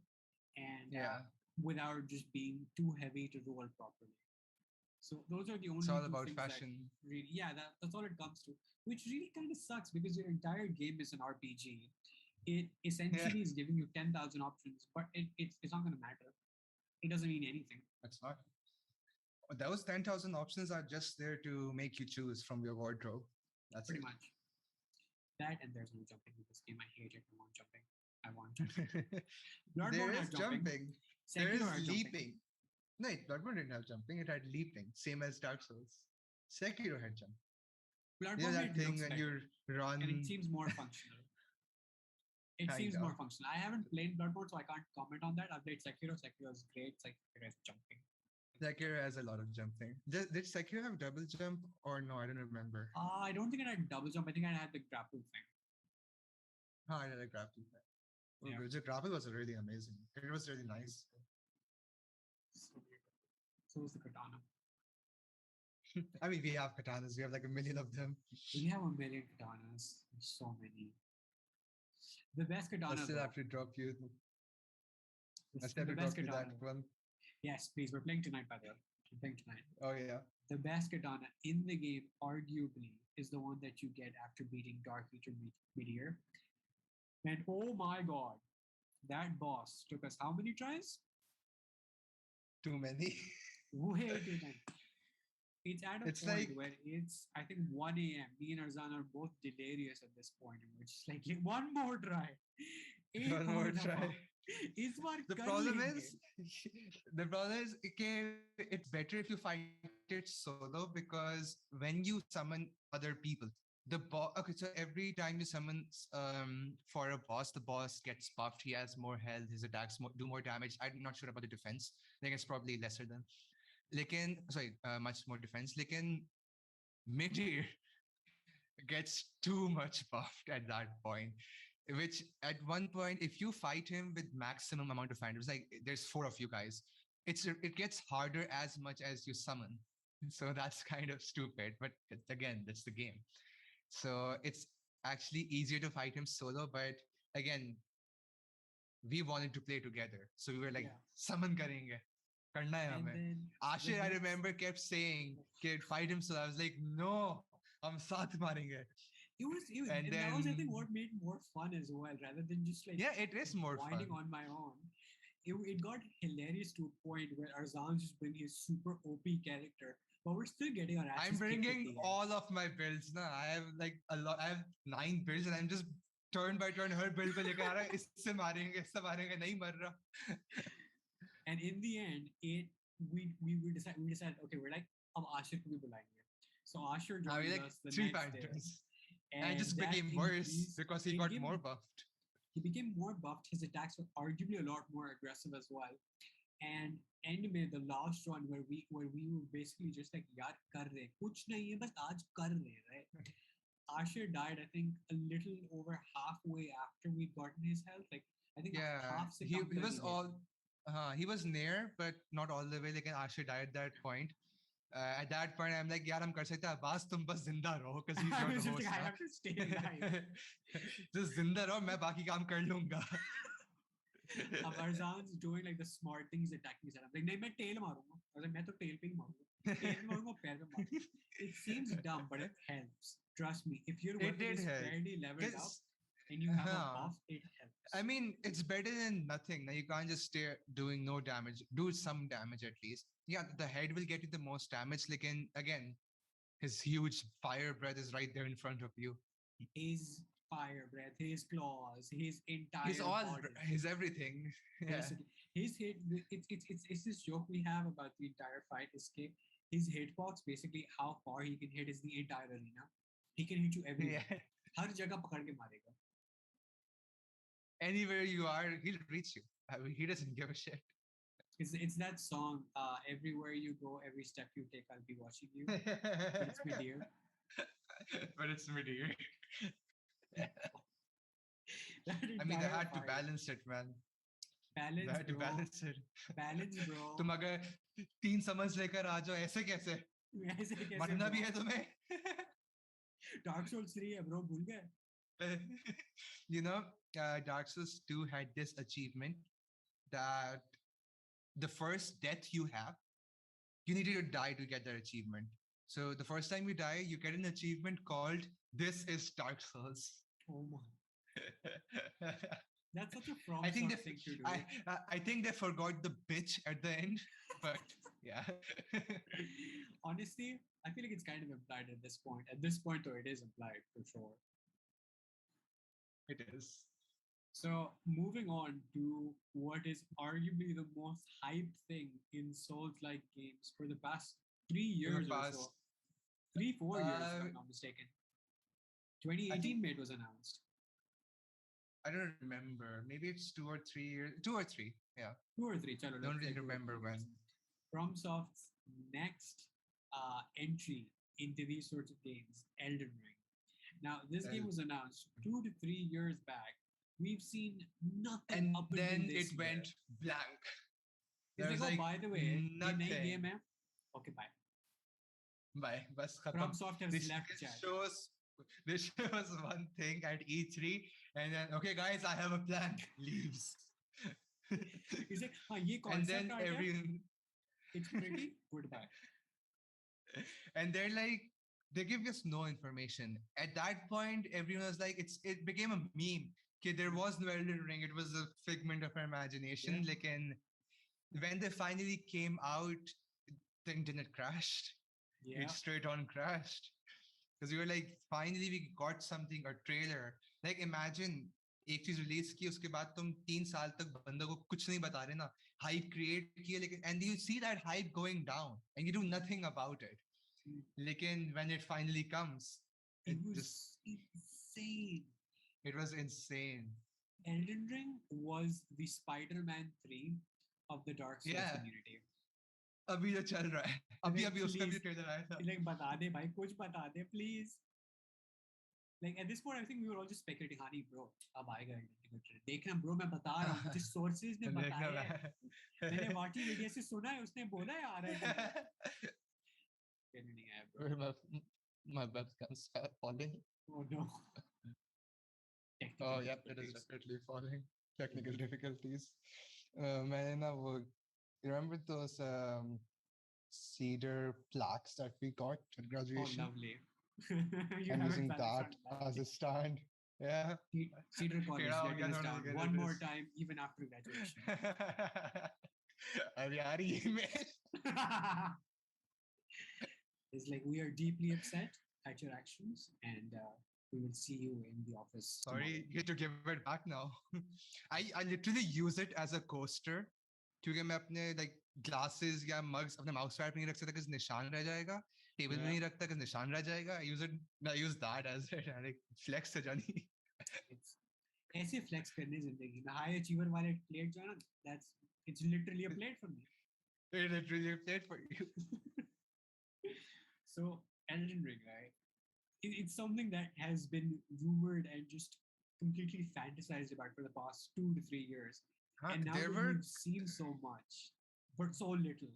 and Yeah, without just being too heavy to roll properly. So those are the it's only all two about things that fashion. really, yeah, that's all it comes to, which really kind of sucks because your entire game is an RPG. It Yeah, essentially is giving you 10,000 options, but it's not going to matter. It doesn't mean anything. it's not. Those 10,000 options are just there to make you choose from your wardrobe. That's Pretty it. much. That and there's no jumping in this game. I hate it. I want jumping. I want jumping. There Bloodborne is had jumping. jumping. There Sekiro is had jumping. leaping. No, Bloodborne didn't have jumping. It had leaping, same as Dark Souls. Sekiro had jump. You know Bloodborne, that it thing looks when better you and it run, seems more functional. It kind seems of. more functional. I haven't played Bloodborne, so I can't comment on that. I've played Sekiro. Sekiro is great. Sekiro is jumping. Sekiro has a lot of jumping. Did Sekiro have double jump or no? I don't remember. I don't think it had double jump. I think I had the grapple thing. Oh, I had a grapple. Yeah. The grapple was really amazing. It was really nice. So beautiful. So was the katana. I mean, we have katanas. We have like a million of them. We have a million katanas. So many. The best I katana, still though. have to drop you. I still have The to best drop you katana. that one. Yes, please. We're playing tonight, by the way. We're playing tonight. Oh yeah. The best katana in the game, arguably, is the one that you get after beating Dark Eater Meteor. And oh my god, that boss took us how many tries? Too many. Way too many. It's at a It's point like where it's, I think, 1 a.m. Me and Arzaan are both delirious at this point, and we're just like, one more try. एक one और more दफा. try. इस बार The कर problem लेंगे. is, the problem is, okay, it's better if you fight it solo, because when you summon other people, the boss. Okay, so every time you summon for a boss, the boss gets buffed. He has more health. His attacks do more damage. I'm not sure about the defense. I think it's probably lesser than. Lekin, sorry, much more defense. Lekin, Midir gets too much buffed at that point. Which at one point, if you fight him with maximum amount of items, like there's four of you guys, it gets harder as much as you summon. So that's kind of stupid. But again, that's the game. So it's actually easier to fight him solo. But again, we wanted to play together. So we were like, Yeah. summon karenge. Karna hai And hame. then Ashir, I remember, kept saying, kid, fight him solo. I was like, no, hum saath marenge. and that was, I think, what made it more fun as well, rather than just like yeah, it is more whining fun. on my own. It got hilarious to a point where Arzaan just bringing his super OP character, but we're still getting our asses I'm kicked at bringing the end. all of my builds. Na, I have like a lot. I have 9 builds, and I'm just turn by turn her build पे लेके आ रहा है. इससे मारेंगे, इससे मारेंगे, नहीं मर रहा. And in the end, we decided, okay, we're like, अब Ashir को भी बुलाएंगे. So Ashir joined Like us the 3 next day, phantoms. And and it just that became worse because he got became more buffed. he became more buffed. His attacks were arguably a lot more aggressive as well. And end में the last one where we were basically just like यार कर रहे कुछ नहीं है बस आज कर रहे, right? Ashir died, I think, a little over halfway after we'd gotten his health. Like I think Yeah, half se he kam kar was he all. gaya. He was near, but not all the way. Like Ashir died at that point. At that point, I'm like, यार हम कर सकते हैं Abbas, तुम बस जिंदा रहो, because he's I your was just host. like, I have to stay alive. Just जिंदा रहो, मैं बाकी काम कर लूंगा. Arzan's doing like the smart things, attacking his head. I'm like, नहीं मैं tail मारूंगा. I was like, मैं तो tail पे ही मारूंगा. Tail पे मारूंगा, पैर पे मारूंगा. It seems dumb, but it helps. Trust me. If your It weapon did is help. fairly leveled up 'Cause, and you have a huh, buff, it helps. I mean, it's better than nothing. Now, you can't just stay doing no damage. Do some damage at least. Yeah, the head will get you the most damage. Like, again, his huge fire breath is right there in front of you. His fire breath, his claws, his entire He's all, body. he's everything. Yeah. Basically, his hit. It's this joke we have about the entire fight escape. His hitbox, basically, how far he can hit is the entire arena. He can hit you everywhere. Yeah. हर जगह पकड़ के मारेगा. Anywhere you are, he'll reach you. I mean, he doesn't give a shit. It's that song. Everywhere you go, every step you take, I'll be watching you. But it's mid-year. But it's mid-year. I I mean, they had to balance it, man. Balance, They had to bro. balance it. Balance, bro. तुम अगर 3 समझ लेकर आ जाओ, ऐसे कैसे? ऐसे कैसे, मरना भी bro? है तुम्हें? Dark Souls 3 है, bro. भूल गए? You know, Dark Souls 2 had this achievement that the first death you have, you needed to die to get that achievement. So the first time you die, you get an achievement called "This is Dark Souls." Oh my. That's such a from I think thing to do. I think they forgot the bitch at the end, but yeah. Honestly, I feel like it's kind of implied at this point. At this point, though, it is implied for sure. It is. So moving on to what is arguably the most hyped thing in Souls-like games for the past 3 years or so. 3-4 years, if I'm not mistaken. 2018 May it was announced. I don't remember. Maybe it's 2 or 3 years. 2 or 3. Yeah. 2 or 3. Chalo, Don't really remember when. FromSoft's next entry into these sorts of games, Elden Ring. Now, this game was announced 2 to 3 years back. We've seen nothing and up then until this it went blank. It's like, oh, by the way, nothing. ये नई game है. Okay, bye. Bye. Bas khatam. FromSoft has left chat. This shows one thing at E3, and then, okay, guys, I have a plan. Leaves. He's like, ye and then everyone. It's pretty. Goodbye. And they're like, they give us no information. At that point, everyone was like, it became a meme. Okay, there was no Elden Ring. It was a figment of our imagination. Yeah. Like, when they finally came out, the internet crashed. Yeah. It straight on crashed. Because we were like, finally we got something, a trailer. Like, imagine एक चीज release की उसके बाद तुम 3 साल तक बंदों को कुछ नहीं बता रहे ना, hype create किए लेकिन, and you see that hype going down and you do nothing about it. Lekin when it finally comes, it was just insane. It was insane. Elden Ring was the Spider-Man 3 of the Dark Souls community. अभी जो चल रहा है, अभी उसका भी trailer आया था. Like बता दे भाई, कुछ बता दे please. Like at this point, I think we were all just speculating, "Hani, bro, अब आएगा Elden Ring." देखना bro, मैं बता रहा हूँ, मुझे sources ने बताया है. मैंने वाटी मीडिया से सुना है, उसने बोला है आ रहा है. नहीं आया bro. My webcam's falling. Oh no. Oh yeah, it is definitely falling. Technical difficulties. मैंने ना वो, you remember those cedar plaques that we got at graduation? Oh, lovely. I'm using that as a stand. Yeah. Cedar College, letting us down one more time, even after graduation. It's like, we are deeply upset at your actions, and we will see you in the office. Sorry, tomorrow. you get to give it back now. I literally use it as a coaster. क्योंकि मैं अपने like glasses या mugs अपने mouse pad पे नहीं रख सकता because निशान रह जाएगा. Table पे नहीं रखता because निशान रह जाएगा. I use that as it. Like flex है जानी. ऐसे flex करने जिंदगी में high achiever वाले plate जो है ना, it's literally a plate for me. It's literally a plate for you. So Elden Ring, right? It's something that has been rumored and just completely fantasized about for the past 2 to 3 years. And now we've seen so much, but so little.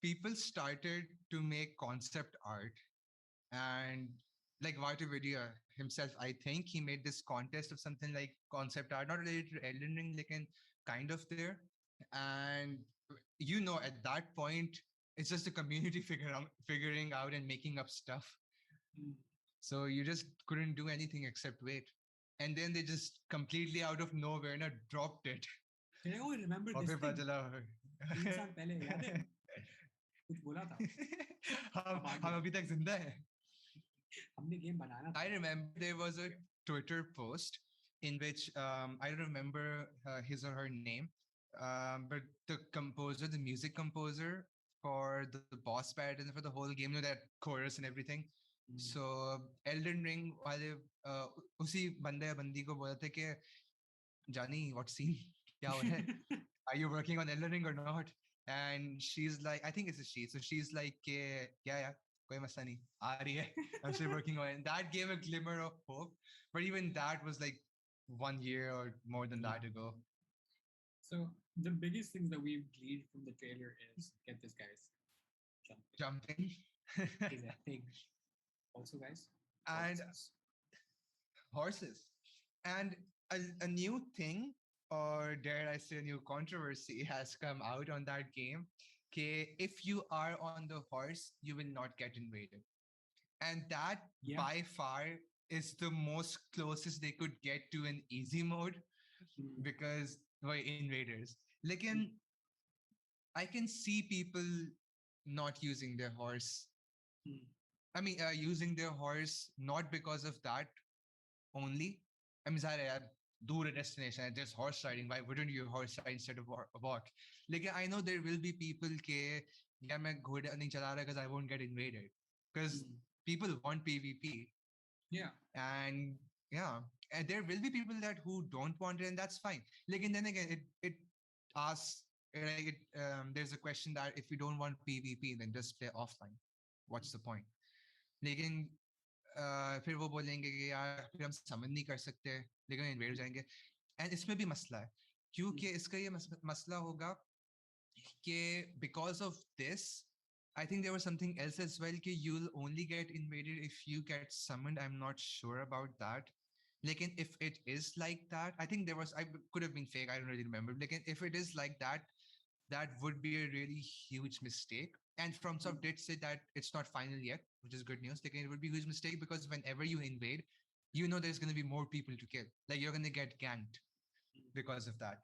people started to make concept art, and like Vatu Vidya himself, I think he made this contest of something like concept art, not related to Elden Ring, like in kind of there. And at that point, it's just a community figuring out and making up stuff. Mm. So you just couldn't do anything except wait. And then they just completely out of nowhere dropped it. Can I oh, remember और this फिर पता thing? चला 3 साल पहले याद है कुछ बोला था हम अब आ हम गया अभी तक जिंदा है. हमने गेम बनाना I था remember there was a Twitter post in which I don't remember his or her name, but the composer, the music composer for the boss battle and for the whole game, that chorus and everything. Mm. So Elden Ring वाले उसी बंदे या बंदी को बोला था कि Johnny, what scene? क्या हो रहा है? Are you working on Elden Ring or not? And she's like, I think it's a she. So she's like, yeah, कोई मसला नहीं, आ रही है. I'm still working on it. And that gave a glimmer of hope. But even that was like 1 year or more than that Yeah. ago. So the biggest things that we've gleaned from the trailer is get this guys jumping Jumping. is a thing. Also, guys, And horses. horses. And a new thing, or dare I say, a new controversy has come out on that game. Okay, if you are on the horse, you will not get invaded. And that Yeah. by far is the most closest they could get to an easy mode Mm. because we're invaders. Like I can see people not using their horse. Mm. I mean, using their horse not because of that only. I mean, do a destination and there's horse riding. Why wouldn't you horse ride instead of walk? Like I know there will be people ke yeah, मैं घोड़ा नहीं चला रहा because I won't get invaded. Because Mm. people want PvP. Yeah. And yeah, and there will be people that who don't want it, and that's fine. Like, and then again, it asks like there's a question that if you don't want PvP, then just play offline. What's the point? लेकिन फिर वो बोलेंगे कि यार फिर हम समझ नहीं कर सकते, लेकिन इन्वेड हो जाएंगे. एंड इसमें भी मसला है क्योंकि इसका ये मसला होगा कि because of this, I think there was something else as well कि you'll only get invaded if you get summoned. I'm not sure about that. Like, if it is like that, I think I could have been fake. I don't really remember. Like, if it is like that, that would be a really huge mistake. And FromSoft did say that it's not final yet, which is good news. Like, it would be a huge mistake because whenever you invade, there's going to be more people to kill. Like, you're going to get ganked because of that.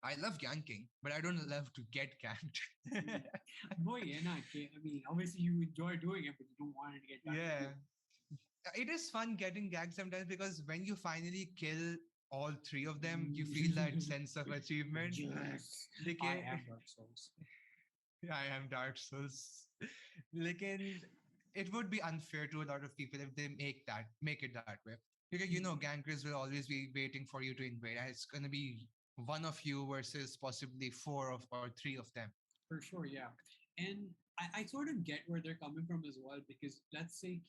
I love ganking, but I don't love to get ganked. Boy, yeah, nah, I mean, obviously you enjoy doing it, but you don't want it to get done. Yeah. It is fun getting ganked sometimes because when you finally kill all three of them, you feel that sense of achievement. Yes, Like, I am Dark Souls. I am Dark Souls. Like, it would be unfair to a lot of people if they make it that way. Because gankers will always be waiting for you to invade. And it's gonna be one of you versus possibly or three of them. For sure, yeah. And I sort of get where they're coming from as well, because let's say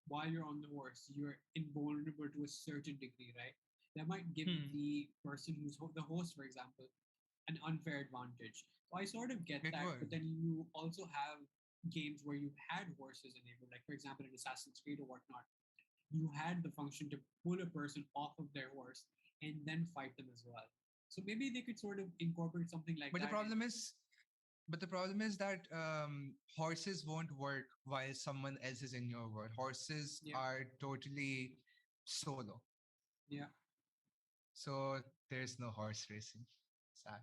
while you're on the horse, you're invulnerable to a certain degree, right? That might give the person who's the host, for example, an unfair advantage. So I sort of get that, but then you also have games where you've had horses enabled, like for example in Assassin's Creed or whatnot, you had the function to pull a person off of their horse and then fight them as well. So maybe they could sort of incorporate something like But that. The problem is that horses won't work while someone else is in your world. Horses are totally solo. Yeah. So there's no horse racing. Sad.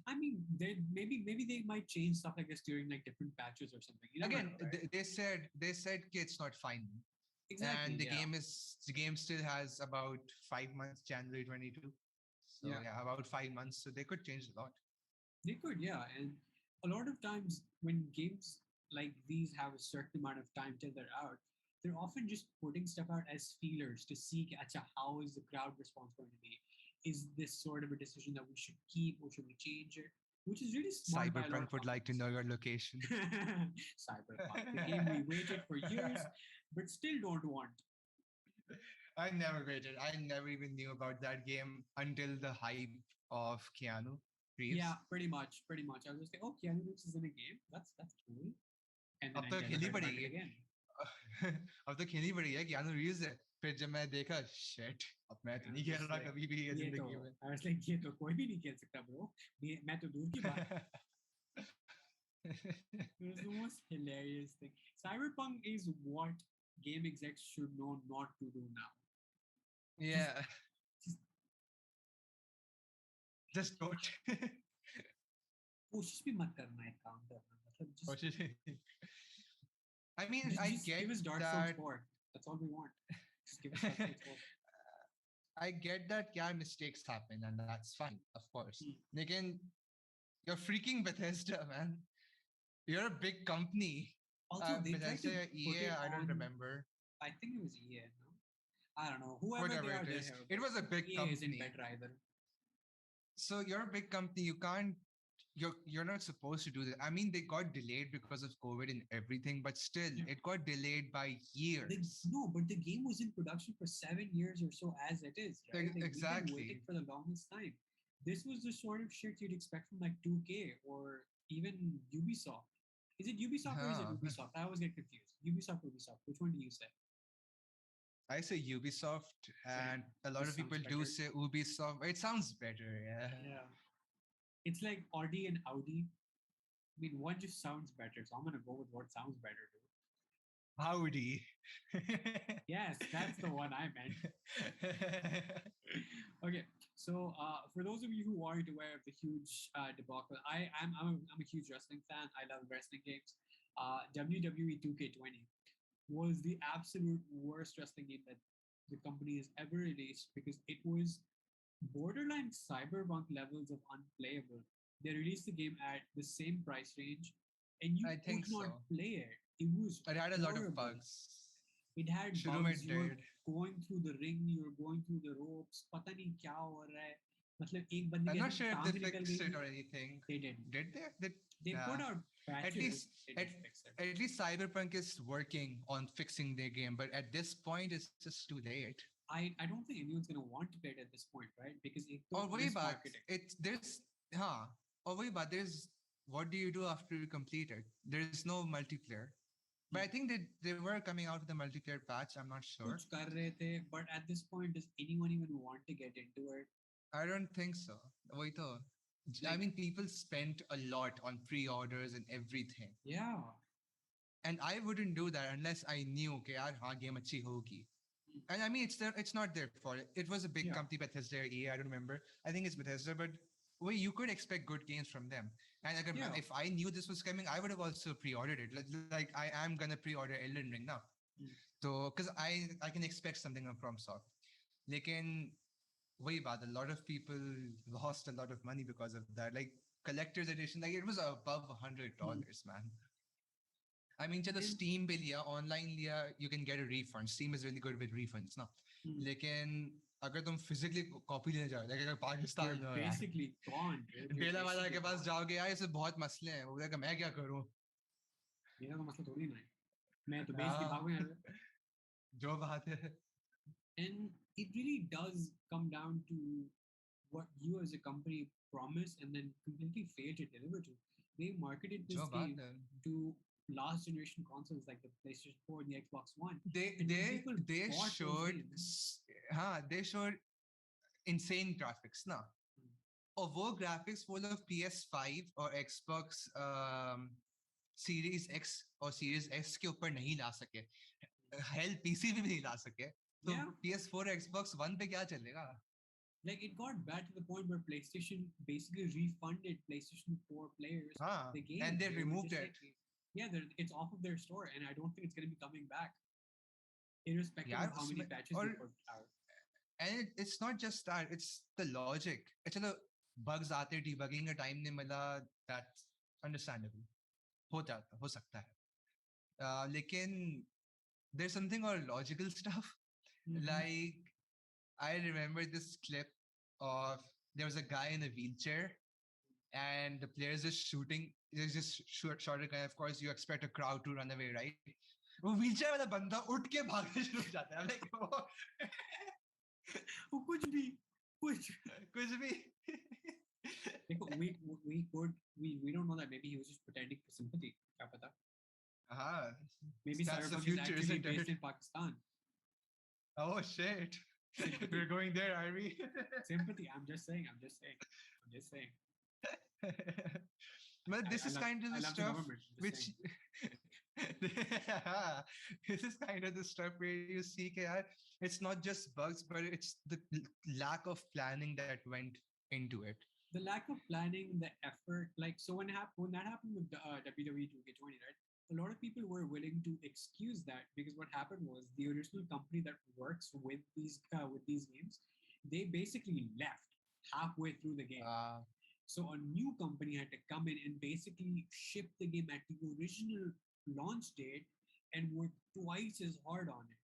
I mean, maybe they might change stuff like this during like different patches or something. Again, they said it's not final. Exactly. And the game still has about 5 months, January 22. So about 5 months. So they could change a lot. They could, yeah. And a lot of times when games like these have a certain amount of time till they're out, they're often just putting stuff out as feelers to see, how is the crowd response going to be? Is this sort of a decision that we should keep or should we change it? Which is really smart. Cyberpunk would like to know your location. Cyberpunk, the game we waited for years, but still don't want. I never waited. I never even knew about that game until the hype of Keanu. Reeves. Yeah, pretty much. I was just like, oh, Keanu Reeves is in a game. That's cool. And then अब I तो never खेली heard about पड़ी it है again. अब तो खेली पड़ी है Keanu Reeves है फिर जब मैं देखा shit अब मैं तो I नहीं was खेल just रहा like, कभी भी ये ये तो जिंदगी में I was like, ये तो कोई भी नहीं खेल सकता bro. मैं तो दूर की बात. It was the most hilarious thing. Cyberpunk is what game execs should know not to do now. yeah Just just don't कोशिश भी मत करना एक काम करना मतलब just I mean I just get give us Dark Souls that 4. That's all we want. Just give us Dark Souls 4. I get that yeah mistakes happen and that's fine of course लेकिन you're freaking Bethesda man you're a big company Also, they tried to Bethesda put EA it I don't on. remember I think it was EA. No, I don't know. Whoever whatever they are, it they is have. it was a big EA isn't company better either. so you're a big company you can't you're not supposed to do that. I mean, they got delayed because of COVID and everything, but still, Yeah. it got delayed by years. No, but the game was in production for 7 years or so as it is, right? Like, we've been waiting Exactly. for the longest time. This was the sort of shit you'd expect from like 2K or even Ubisoft. Is it Ubisoft or is it Huh. Ubisoft? I always get confused. Ubisoft. Which one do you say? I say Ubisoft, and a lot This of people sounds do better. say Ubisoft. It sounds better, yeah. Yeah. It's like Audi and Audi. I mean, one just sounds better, so I'm gonna go with what sounds better too. Howdy. Yes, that's the one I meant. Okay, so for those of you who aren't aware of the huge debacle, I'm a huge wrestling fan. I love wrestling games. WWE 2K20 was the absolute worst wrestling game that the company has ever released because it was borderline cyberpunk levels of unplayable. They released the game at the same price range, and you I could think not so. play it. It was It had a lot of horrible. bugs. It had शुरू में bugs. You were did. going through the ring. You were going through the ropes. पता नहीं क्या हो रहा है. मतलब एक बंदे I'm की not sure if टांग they निकल fixed गई it थी. or anything. They didn't. Did they? They Nah. put out At patches. least, They at, didn't fix it. at least Cyberpunk is working on fixing their game, but at this point, it's just too late. I don't think anyone's gonna want to play it at this point, right? Because it Or took wait, this but marketing. it's there's huh. Or wait, but there's what do you do after you complete it? There's no multiplayer. But I think they were coming out with a multiplayer patch. I'm not sure. कुछ कर रहे थे, but at this point, does anyone even want to get into it? I don't think so. Wait, though. I Like- mean, people spent a lot on pre-orders and everything. Yeah. And I wouldn't do that unless I knew, okay, yaar, haan, game achhi hogi. And I mean, it's not their fault. It was a big Yeah. company, Bethesda or EA, I don't remember. I think it's Bethesda, but well, you could expect good games from them. And again, Yeah. if I knew this was coming, I would have also pre-ordered it. Like I am gonna pre-order Elden Ring now. So, because I can expect something from FromSoft. Lekin, way bad. A lot of people lost a lot of money because of that. Like collector's edition, like it was above $100, man. I mean, चलो Steam पे लिया, online लिया, you can get a refund. Steam is really good with refunds, ना. लेकिन अगर तुम physically copy लेने जाओ, like अगर पाकिस्तान में basically gone. डेला वाला के पास जाओगे यार इससे बहुत मसले हैं, वो बोलेगा मैं क्या करूं? मेरा तो मसला थोड़ी ना है. मैं तो basically भागूं यहाँ से. जो बात है. And it really does come down to what you as a company promise and then completely fail to deliver to. They marketed this game to last generation consoles like the PlayStation 4 and the Xbox One. They showed they showed insane graphics ना. और वो graphics full of PS5 और Xbox Series X और Series S के ऊपर नहीं ला सके. Hell PC भी नहीं ला सके. तो PS4 Xbox One पे क्या चलेगा? Like it got bad to the point where PlayStation basically refunded PlayStation 4 players the game. And they removed it. It's off of their store, and I don't think it's going to be coming back, irrespective of how many patches they put out. And it's not just that; it's the logic. It's the bugs आते debugging का time नहीं मिला. That's understandable. हो सकता है. लेकिन there's something called logical stuff. Like I remember this clip of there was a guy in a wheelchair and the players just shooting. There's just shorter guy. Of course, you expect a crowd to run away, right? वो wheelchair वाला बंदा उठ के भागने शुरू हो जाता है. I'm like, कुछ भी. We don't know that maybe he was just pretending for sympathy. Kya pata? Ah, Maybe that's the Cyberpunk is future, actually isn't based it? in Pakistan. Oh shit. Sympathy. We're going there, are we? Sympathy. I'm just saying. I'm just saying. I'm just saying. But this is kind of I the love the stuff government. I'm just which yeah, this is kind of the stuff where you see yaar, it's not just bugs, but it's the lack of planning that went into it. The lack of planning, the effort, like so when that happened with WWE 2K20, right? A lot of people were willing to excuse that because what happened was the original company that works with these games, they basically left halfway through the game. Uh, So a new company had to come in and basically ship the game at the original launch date and work twice as hard on it.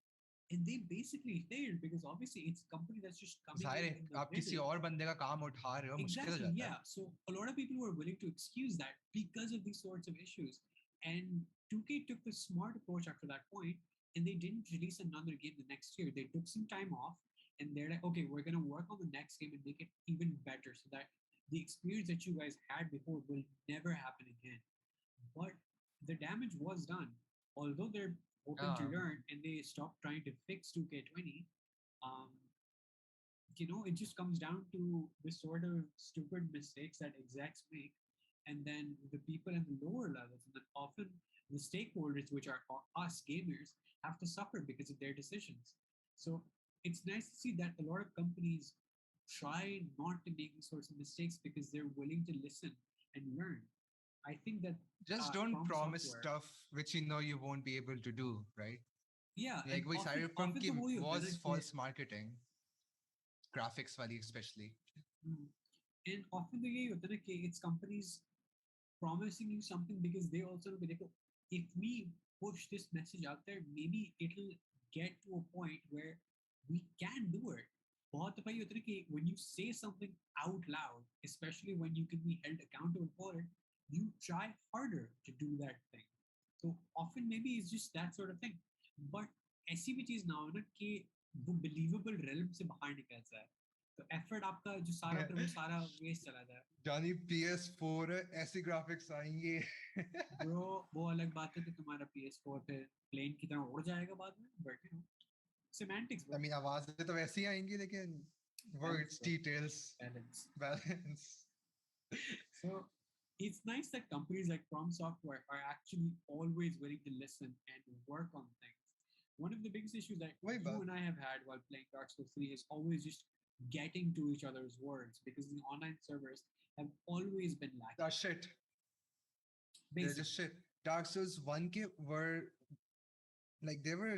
And they basically failed because obviously it's a company that's just coming जाहिर है in the आप किसी middle. और बंदे का काम उठा रहे हो मुश्किल हो Exactly, जाता yeah. है. So a lot of people were willing to excuse that because of these sorts of issues. And 2K took the smart approach after that point, and they didn't release another game the next year. They took some time off, and they're like, okay, we're gonna work on the next game and make it even better, so that the experience that you guys had before will never happen again. But the damage was done. Although they're hoping to हाँ. learn and they stopped trying to fix 2K20, um, it just comes down to the sort of stupid mistakes that execs make, and then the people at the lower levels, and then often the stakeholders, which are us gamers, have to suffer because of their decisions. So it's nice to see that a lot of companies try not to make these sorts of mistakes because they're willing to listen and learn. I think that Just don't From promise Software, stuff which you know you won't be able to do, right? yeah, and Like वही Cyberpunk often की तो वही होता है ना was कि false marketing, graphics वाली especially. Hmm, and often तो यही होता है ना कि it's companies promising you something because they also know that if we push this message out there, maybe it'll get to a point where we can do it. बहुत दफा ये होता है कि when you say something out loud, especially when you can be held accountable for it, you try harder to do that thing. So often maybe it's just that sort of thing. But ऐसी भी चीज ना हो ना कि वो believable realm से बाहर निकल जाए. तो effort आपका जो सारा होता है वो सारा waste चला जाए. जानी PS4 है ऐसे ग्राफिक्स आएंगे. ब्रो वो अलग बात है कि तुम्हारा PS4 पे प्लेन की तरह उड़ जाएगा बाद में but semantics I bro. mean आवाजें तो वैसी ही आएंगी लेकिन Balance words, bro. details, Balance. balance. So it's nice that companies like From Software are actually always willing to listen and work on things. One of the biggest issues that वही you बात. and I have had while playing Dark Souls 3 is always just getting to each other's words because the online servers have always been lacking. That's shit. They're Basically. just shit. Dark Souls 1 के were like they were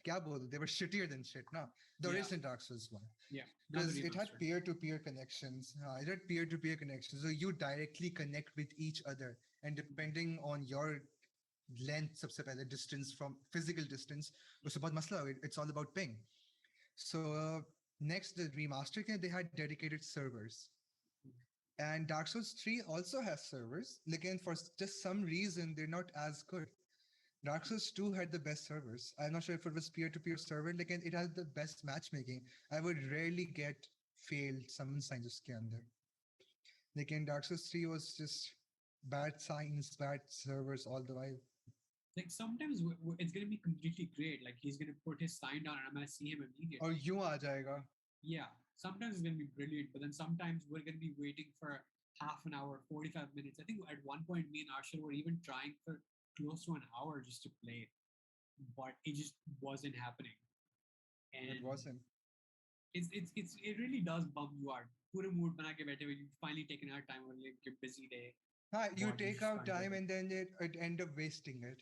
क्या बोलूं, they were shittier than shit. No, the Yeah. original Dark Souls 1. Yeah. Not Because the it had remastered. peer-to-peer connections. It had peer-to-peer connections. So you directly connect with each other. And depending on your length, सबसे पहले distance from physical distance, उससे बहुत मसला हो. It's all about ping. So next, the remaster के, they had dedicated servers. And Dark Souls 3 also has servers. Again, for just some reason, they're not as good. Dark Souls 2 had the best servers. I'm not sure if it was peer-to-peer server. Like, it had the best matchmaking. I would rarely get failed summon signs uske andar. Like in Dark Souls 3 was just bad signs, bad servers all the while. Like sometimes it's gonna be completely great. Like he's gonna put his sign down and I'm gonna see him immediately. Or यूं आ जाएगा. Yeah, sometimes it's gonna be brilliant, but then sometimes we're gonna be waiting for half an hour, 45 minutes. I think at one point me and Arshad were even trying for close to an hour just to play, but it just wasn't happening. And It wasn't. it really does bum you out. पूरे mood बना के बैठे हुए, you finally taken out time on like your busy day. You but take just out can't do time it. and then it end up wasting it.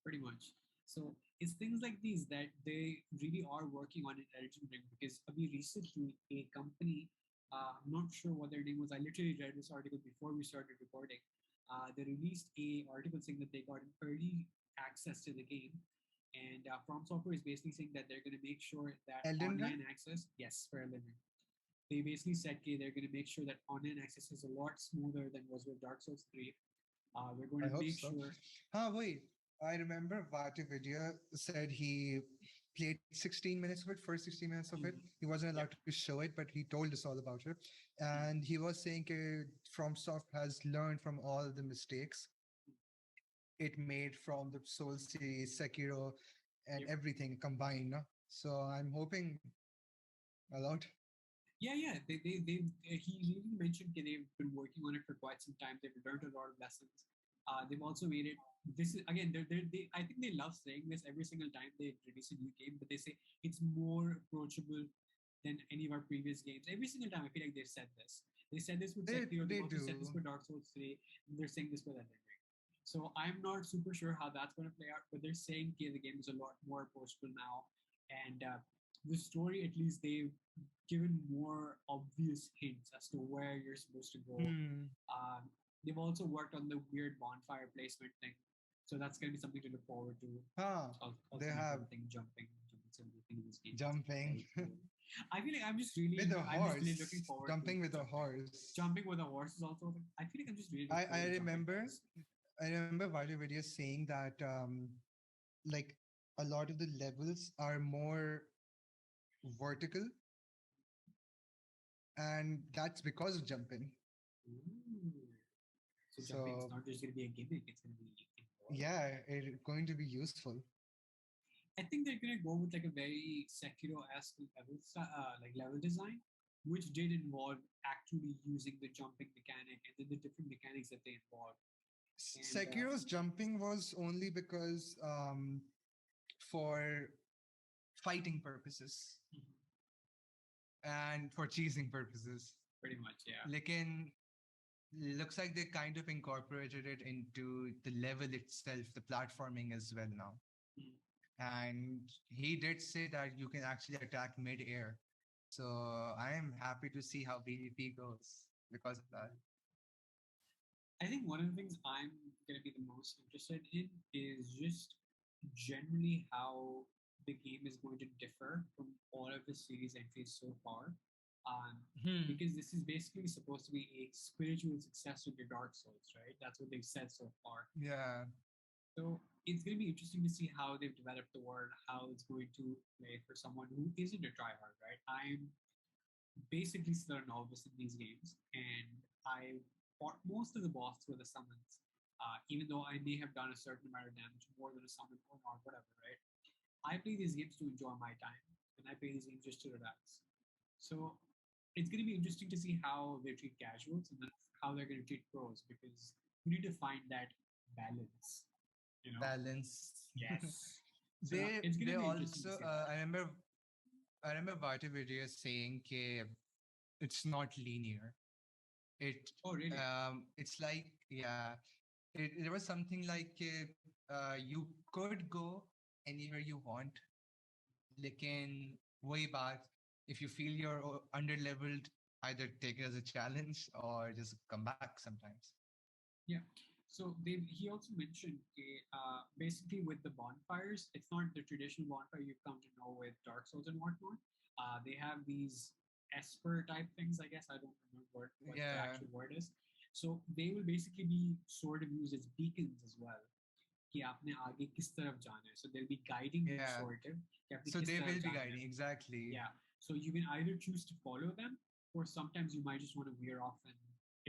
Pretty much. So it's things like these that they really are working on in Elden Ring because recently a company, I'm not sure what their name was. I literally read this article before we started recording. They released a article saying that they got an early access to the game, and From Software is basically saying that they're going to make sure that Elden Ring? online access, yes, for Elden Ring. They basically said okay, they're going to make sure that online access is a lot smoother than was with Dark Souls 3. We're going I to hope make so. sure. Wait. I remember Vatividya said he played 16 minutes of it, first 16 minutes of it. He wasn't allowed to show it, but he told us all about it. And he was saying FromSoft has learned from all the mistakes it made from the Soul series, Sekiro, and everything combined. No? So I'm hoping a lot. Yeah. He really mentioned that they've been working on it for quite some time. They've learned a lot of lessons. They've also made it. This is again. They. I think they love saying this every single time they release a new game, but they say it's more approachable than any of our previous games. Every single time, I feel like they've said this. They said this with Sekiro. They also said this for Dark Souls 3. And they're saying this with Elden Ring. So I'm not super sure how that's going to play out, but they're saying the game is a lot more approachable now, and the story, at least, they've given more obvious hints as to where you're supposed to go. They've also worked on the weird bonfire placement thing, so that's going to be something to look forward to. They have jumping in this game. Jumping. I feel like I'm just really with a horse. Really looking forward jumping to with a horse. Jumping with a horse is also. I feel like I'm just really. I remember Vital videos saying that like a lot of the levels are more vertical, and that's because of jumping. So jumping is not just going to be a gimmick; it's going to be. It's going to be useful. I think they're going to go with like a very Sekiro-esque level design, which did involve actually using the jumping mechanic and then the different mechanics that they involved. Sekiro's jumping was only because for fighting purposes and for cheesing purposes. Pretty much, yeah. Looks like they kind of incorporated it into the level itself, the platforming as well now. And he did say that you can actually attack mid-air. So I am happy to see how PvP goes because of that. I think one of the things I'm going to be the most interested in is just generally how the game is going to differ from all of the series entries so far. Because this is basically supposed to be a spiritual successor to Dark Souls, right? That's what they've said so far. Yeah. So it's going to be interesting to see how they've developed the world, how it's going to play for someone who isn't a tryhard, right? I'm basically still a novice in these games, and I fought most of the bosses with the summons, even though I may have done a certain amount of damage more than a summon or not, whatever, right? I play these games to enjoy my time, and I play these games just to relax. So it's going to be interesting to see how they treat casuals and then how they're going to treat pros, because we need to find that balance. Balance. Yes. So they also I remember Vita video saying it's not linear. Really? It's like there was something like you could go anywhere you want. Way back, if you feel you're under-leveled, either take it as a challenge or just come back sometimes. Yeah. So he also mentioned basically with the bonfires, it's not the traditional bonfire you've come to know with Dark Souls and whatnot. They have these Esper type things, I guess. I don't remember what the actual word is. So they will basically be sort of used as beacons as well. So they'll be guiding you sort of. So they will be guiding, exactly. Yeah. So you can either choose to follow them, or sometimes you might just want to veer off and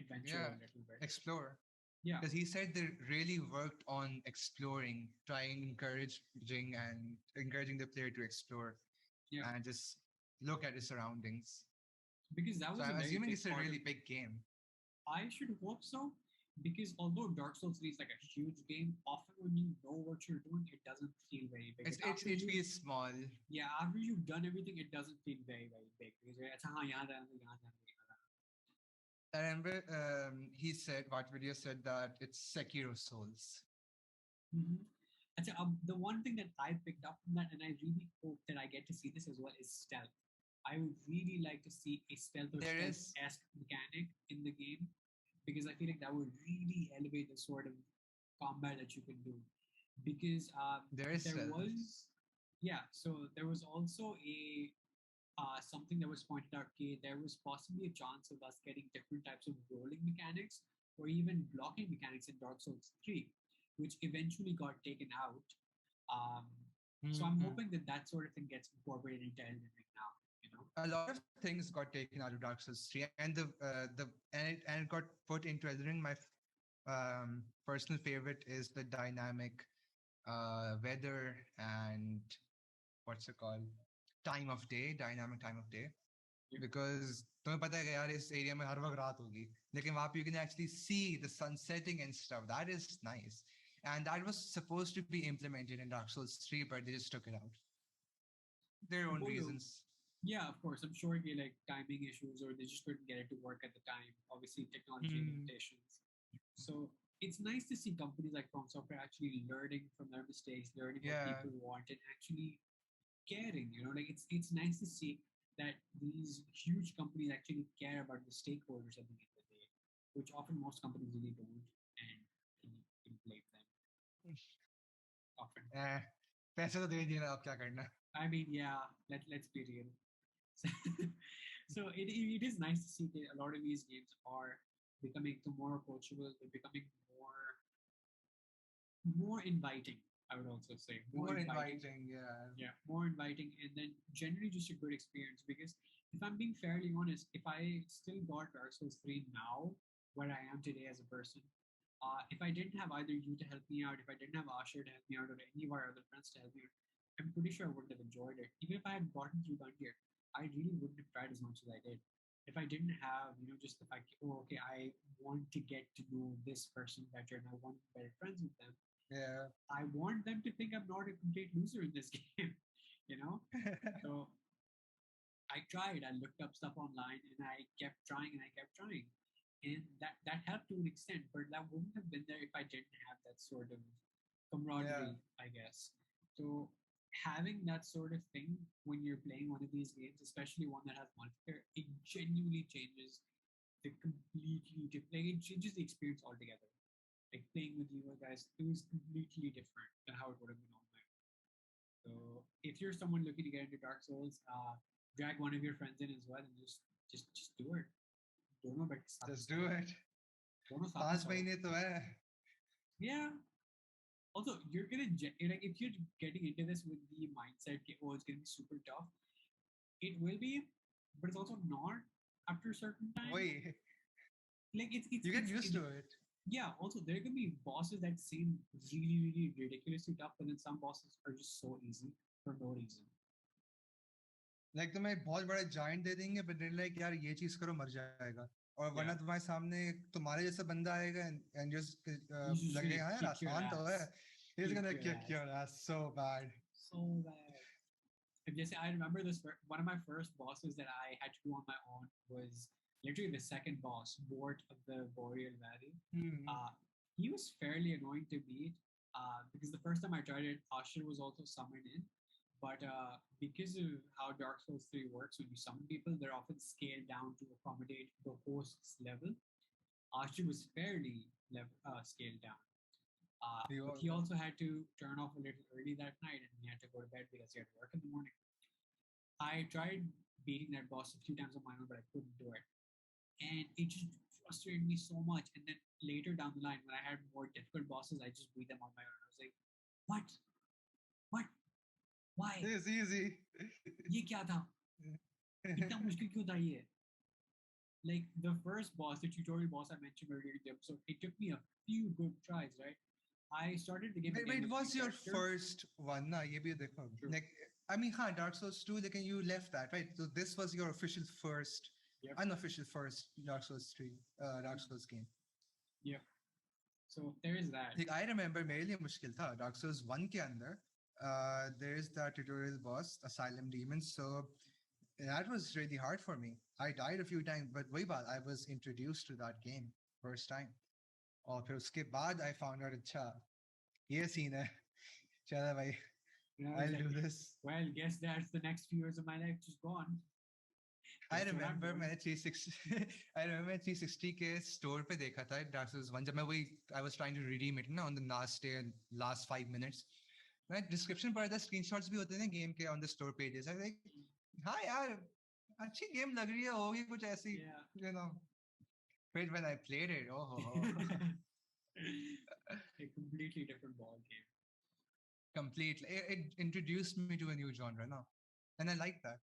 adventure a little bit. Explore. Yeah. Because he said they really worked on exploring, encouraging the player to explore and just look at his surroundings. Because that was I'm assuming it's a really big game. I should hope so. Because although Dark Souls 3 is like a huge game, often when you know what you're doing, it doesn't feel very big. It feels small. Yeah, after you've done everything, it doesn't feel very, very big. Because I remember What Video said that it's Sekiro Souls. The one thing that I picked up from that, and I really hope that I get to see this as well, is stealth. I would really like to see a stealth or stealth-esque mechanic in the game, because I feel like that would really elevate the sort of combat that you can do. Because there was also a something that was pointed out. There was possibly a chance of us getting different types of rolling mechanics or even blocking mechanics in Dark Souls 3, which eventually got taken out. So I'm Mhm. hoping that that sort of thing gets incorporated into Elden Ring now. You know. A lot of things got taken out of Dark Souls 3, and it got put into Elden Ring. My personal favorite is the dynamic weather and what's it called, time of day, dynamic time of day. Yeah. Because तुम्हें पता है कि यार इस area में हर वक्त रात होगी, लेकिन वहाँ पे you can actually see the sun setting and stuff. That is nice, and that was supposed to be implemented in Dark Souls 3, but they just took it out. Their own Oh, no. reasons. Yeah, of course. I'm sure he like timing issues or they just couldn't get it to work at the time. Obviously, technology limitations. So it's nice to see companies like From Software actually learning from their mistakes, learning what Yeah. people want, and actually caring. You know, like it's nice to see that these huge companies actually care about the stakeholders at the end of the day, which often most companies really don't, and can blame them often. पैसे तो दे दिए ना, अब क्या करना. I mean, yeah, let's be real. So it is nice to see that a lot of these games are becoming more approachable. They're becoming more inviting. I would also say More inviting, yeah. Yeah, more inviting, and then generally just a good experience. Because if I'm being fairly honest, if I still got Dark Souls 3 now, where I am today as a person, if I didn't have either you to help me out, if I didn't have Asher to help me out, or any of our other friends to help me out, I'm pretty sure I wouldn't have enjoyed it. Even if I had gotten through Gungear, I really wouldn't have tried as much as I did. If I didn't have, just the fact, oh, okay, I want to get to know this person better and I want to be better friends with them. Yeah. I want them to think I'm not a complete loser in this game, you know? So I tried, I looked up stuff online and I kept trying and I kept trying. And that helped to an extent, but that wouldn't have been there if I didn't have that sort of camaraderie, I guess. So having that sort of thing when you're playing one of these games, especially one that has multiplayer, it genuinely changes the completely different, like it changes the experience altogether. Like playing with you guys, it was completely different than how it would have been online. So if you're someone looking to get into Dark Souls, drag one of your friends in as well and just do it. दोनों बैठ के साथ Just do it. दोनों साथ में 5 करो. महीने तो है. Yeah. Also, you're gonna like if you're getting into this with the mindset, oh, it's gonna be super tough. It will be, but it's also not after a certain time. Wait. Like You get used to it. Yeah. Also, there can be bosses that seem really, really ridiculously tough, but then some bosses are just so easy for no reason. Like तुम्हें एक बहुत बड़ा giant दे देंगे, but they're like यार ये चीज करो मर जाएगा. और वरना तुम्हारे सामने तुम्हारे जैसा बंदा आएगा and just लगेगा यार आसान तो है. He's gonna kick your ass so bad. So bad. I remember this. One of my first bosses that I had to do on my own was literally the second boss, Bort of the Boreal Valley. He was fairly annoying to beat because the first time I tried it, Asher was also summoned in. But because of how Dark Souls 3 works, when you summon people, they're often scaled down to accommodate the host's level. Asher was fairly scaled down. But he also had to turn off a little early that night and he had to go to bed because he had to work in the morning. I tried beating that boss a few times on my own, but I couldn't do it. And it just frustrated me so much. And then later down the line, when I had more difficult bosses, I just beat them on my own. I was like, what? What? Why? It's easy. ये क्या था? इतना मुश्किल क्यों था ये? Like the first boss, the tutorial boss I mentioned earlier in the episode, it took me a few good tries, right? I started the game. Wait, it was your first one, na? Ye bhi dekho. Like, I mean, Dark Souls 2, like, you left that, right? So this was your official first, unofficial first Dark Souls 3, Dark Souls game. Yep. So there is that. Like, I remember, mere liye mushkil tha. Dark Souls 1 ke andar, there is that tutorial boss, Asylum Demons. So that was really hard for me. I died a few times, but I was introduced to that game first time. और फिर उसके बाद I found out अच्छा ये scene है. चला भाई, I'll do this. Well, guess that's the next few years of my life just gone. I remember मैंने 360 I remember 360 के store पे देखा था Dark Souls 1 जब मैं I was trying to redeem it ना on the last day and last 5 minutes. मैं description पढ़ा था, screenshots भी होते थे game के on the store pages. I was like, हाँ यार अच्छी game लग रही है, होगी कुछ ऐसी, you know. But when I played it, a completely different ball game. completely. It introduced me to a new genre now, and I like that.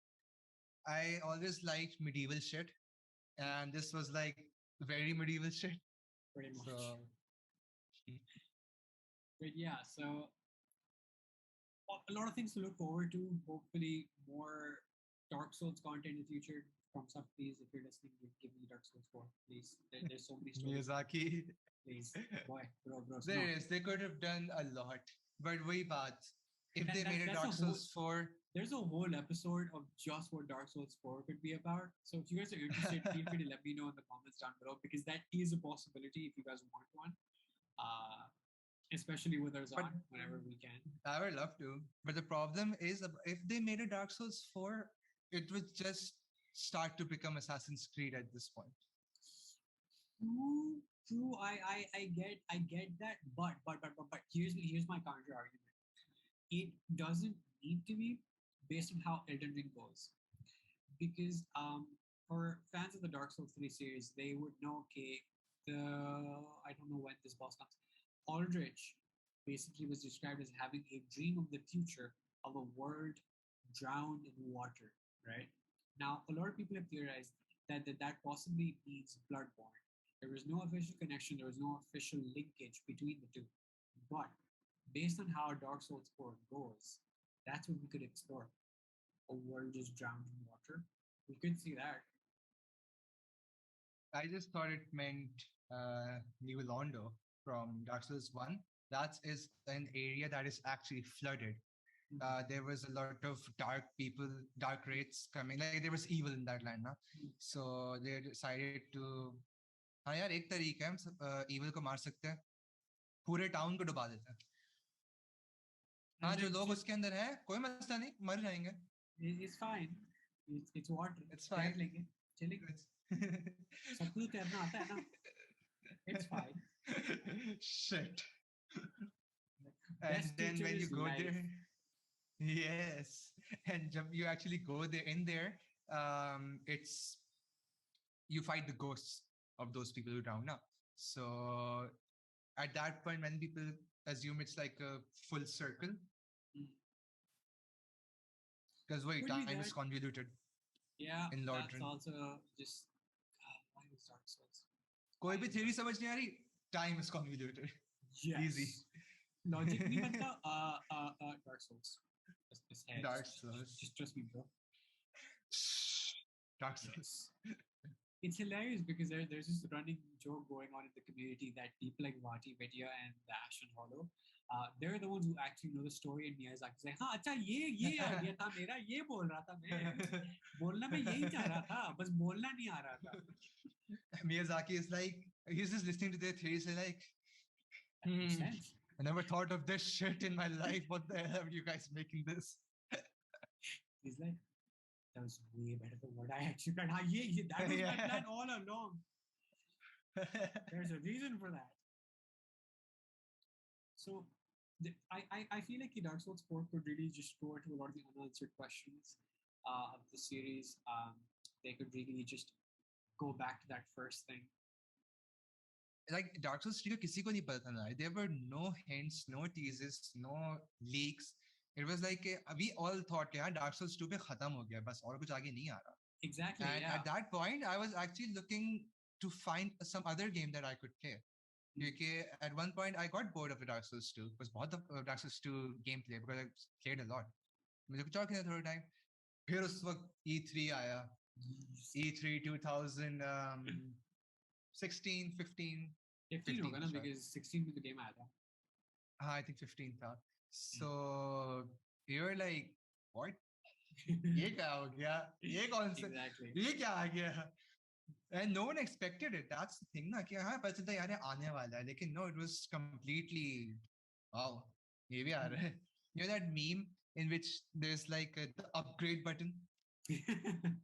I always liked medieval shit, and this was like very medieval shit. Pretty much. So But yeah, so a lot of things to look forward to. Hopefully, more Dark Souls content in the future. From some, please, if you're listening, give me Dark Souls 4, please. There's so many stories. Miyazaki, Please, boy, bro. there is. They could have done a lot, but wait, baat. If That- they that- made a that's a Dark whole- Souls 4, There's a whole episode of just what Dark Souls 4 could be about. So if you guys are interested, feel free to let me know in the comments down below because that is a possibility if you guys want one. Especially with Arzaan whenever we can. I would love to. But the problem is, if they made a Dark Souls 4, it would just start to become Assassin's Creed at this point. True. I get that, but here's my counter argument. It doesn't need to be based on how Elden Ring goes, because for fans of the Dark Souls 3 series, they would know, okay, I don't know when this boss comes. Aldrich basically was described as having a dream of the future of a world drowned in water, right? Now, a lot of people have theorized that possibly means Bloodborne. There was no official connection, there was no official linkage between the two. But based on how Dark Souls 4 goes, that's what we could explore. A world just drowned in water. We could see that. I just thought it meant New Londo from Dark Souls 1. That is an area that is actually flooded. There was a lot of dark people, dark wraiths coming. Like there was evil in that land, na? So they decided to. हाँ यार एक तरीका है हम evil को मार सकते हैं पूरे टाउन को डुबा देते हैं हाँ जो लोग उसके अंदर हैं कोई मसला नहीं मर जाएंगे It's fine. It's water. It's fine. लेंगे चलेंगे सबको तो तैरना आता है ना. It's fine. Shit. And Best then teacher when you is go life. there, yes, and you actually go there in there, it's you fight the ghosts of those people who drown now. So at that point, when people assume it's like a full circle, because wait, Could be time is that. convoluted. Yeah, In that's Lordran. also just why is Dark Souls? कोई भी theory समझ नहीं आ रही. Time is convoluted. Yes. Easy. Logic नहीं बनता. Dark Souls. Just Dark Souls. Just trust me, bro. Dark Souls. It's hilarious because there's this running joke going on in the community that people like Vati Vidya and the Ashen Hollow, they're the ones who actually know the story, and Miyazaki's like, हाँ अच्छा ये idea था मेरा, ये बोल रहा था मैं, बोलना मैं यही चाह रहा था, बस बोलना नहीं आ रहा था. Miyazaki is like, he's just listening to their theories and like, Makes sense. I never thought of this shit in my life. What the hell are you guys making this? He's like, that was way better than what I actually planned. That was my plan all along. There's a reason for that. So, I feel like Dark Souls 4 could really just go into a lot of the unanswered questions of the series. They could really just go back to that first thing. Like Dark Souls 3 किसी को नहीं पता था. There were no hints, no teases, no leaks. It was like we all thought कि Dark Souls 2 पे खत्म हो गया बस और कुछ आगे नहीं आ रहा. Exactly. And at that point, I was actually looking to find some other game that I could play. Because at one point, I got bored of the Dark Souls 2 because बहुत the Dark Souls 2 gameplay because I played a lot. मुझे कुछ और खेलना थोड़ा time. फिर उस वक्त E3 आया. E3 2016, 15. 15 होगा ना because 16 में the game आया था. I think 15 था. So you're like, what? ये क्या हो गया? ये कौन सा? Exactly. ये क्या आ गया? And no one expected it. That's the thing ना कि हाँ पता चलता यार आने वाला है. लेकिन no, it was completely wow. ये भी आ रहा है. You know that meme in which there's like the upgrade button?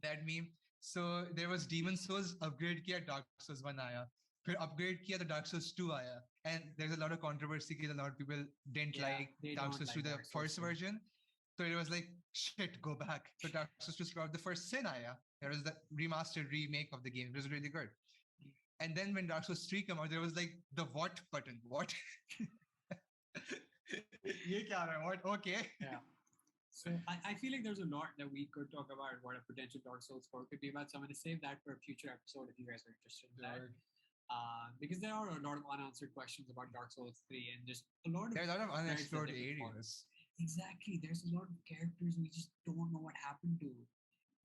That meme. So there was Demon Souls upgrade किया Dark Souls 1 आया. फिर upgrade किया तो Dark Souls 2 आया. And there's a lot of controversy because a lot of people didn't like Dark Souls 2, the first version. So it was like, shit, go back. So Dark Souls 2 scrolled the first sin आया. There was the remastered remake of the game. It was really good. And then when Dark Souls 3 came out, there was like the what button. What? ये क्या रहा है? What? Okay. Yeah. So I feel like there's a lot that we could talk about what a potential Dark Souls 4 could be about. So I'm going to save that for a future episode if you guys are interested in that. Because there are a lot of unanswered questions about Dark Souls 3 and just a lot of There are a lot of threads that unexplored they could follow. areas. Exactly. There's a lot of characters we just don't know what happened to.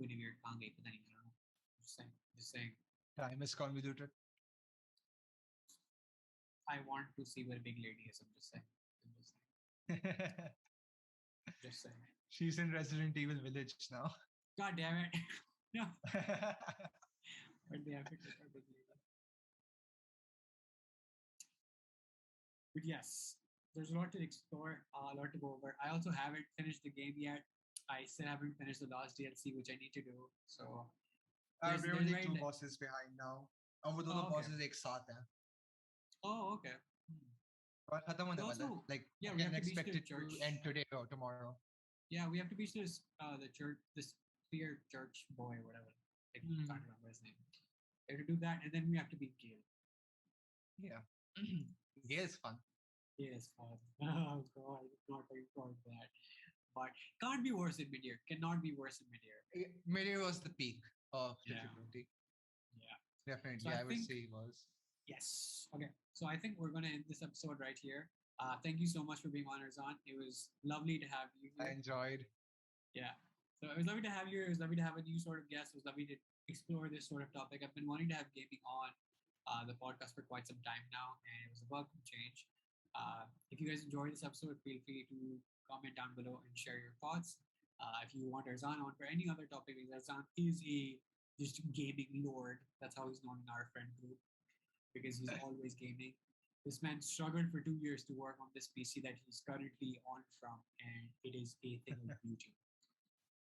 Guinevere, Kange, but then I don't know. Just saying. Just saying. Time is convoluted. I want to see where Big Lady is. I'm just saying. I'm just saying. Just saying. She's in Resident Evil Village now. God damn it. No. But they have to take her Big Lady. But yes, there's a lot to explore, a lot to go over. I also haven't finished the game yet. I still haven't finished the last DLC, which I need to do. So We're there's only right two there. bosses behind now. और वो दोनों okay. bosses एक साथ हैं. Oh, okay. और खत्म होने We वाला है. also- Like, yeah, I we can have to beach expect the it to church. end today or tomorrow. Yeah, we have to beach this the church, this clear church boy or whatever. I Hmm. can't remember his name. We have to do that, and then we have to beat Gale. Yeah. Gale's fun. Yes, fun. Oh god, not looking forward to that. But can't be worse in mid-year. Cannot be worse in mid-year. Mid-year was the peak of Yeah. difficulty. Yeah. Definitely, So I I would think- say it was. Yes. Okay. So I think we're gonna end this episode right here. Thank you so much for being on, Arzaan. It was lovely to have you I here. enjoyed. Yeah. So it was lovely to have you. It was lovely to have a new sort of guest. It was lovely to explore this sort of topic. I've been wanting to have gaming on the podcast for quite some time now, and it was a welcome change. If you guys enjoyed this episode, feel free to comment down below and share your thoughts. If you want Arzaan on for any other topic, because Arzaan is a just gaming lord. That's how he's known in our friend group, because he's always gaming. This man struggled for 2 years to work on this PC that he's currently on from, and it is a thing of beauty.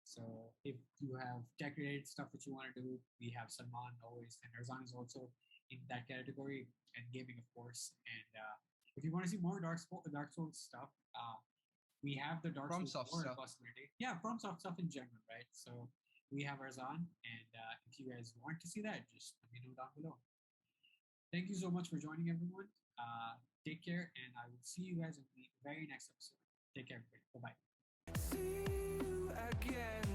So if you have tech-related stuff that you want to do, we have Salman always, and Arzaan is also in that category, and gaming, of course. And if you want to see more Dark Souls stuff, we have the Dark Souls FromSoft 4 stuff. possibility. Yeah, FromSoft stuff in general, right? So we have Arzaan, and if you guys want to see that, just let me know down below. Thank you so much for joining, everyone. Take care, and I will see you guys in the very next episode. Take care, everybody. Bye-bye. See you again.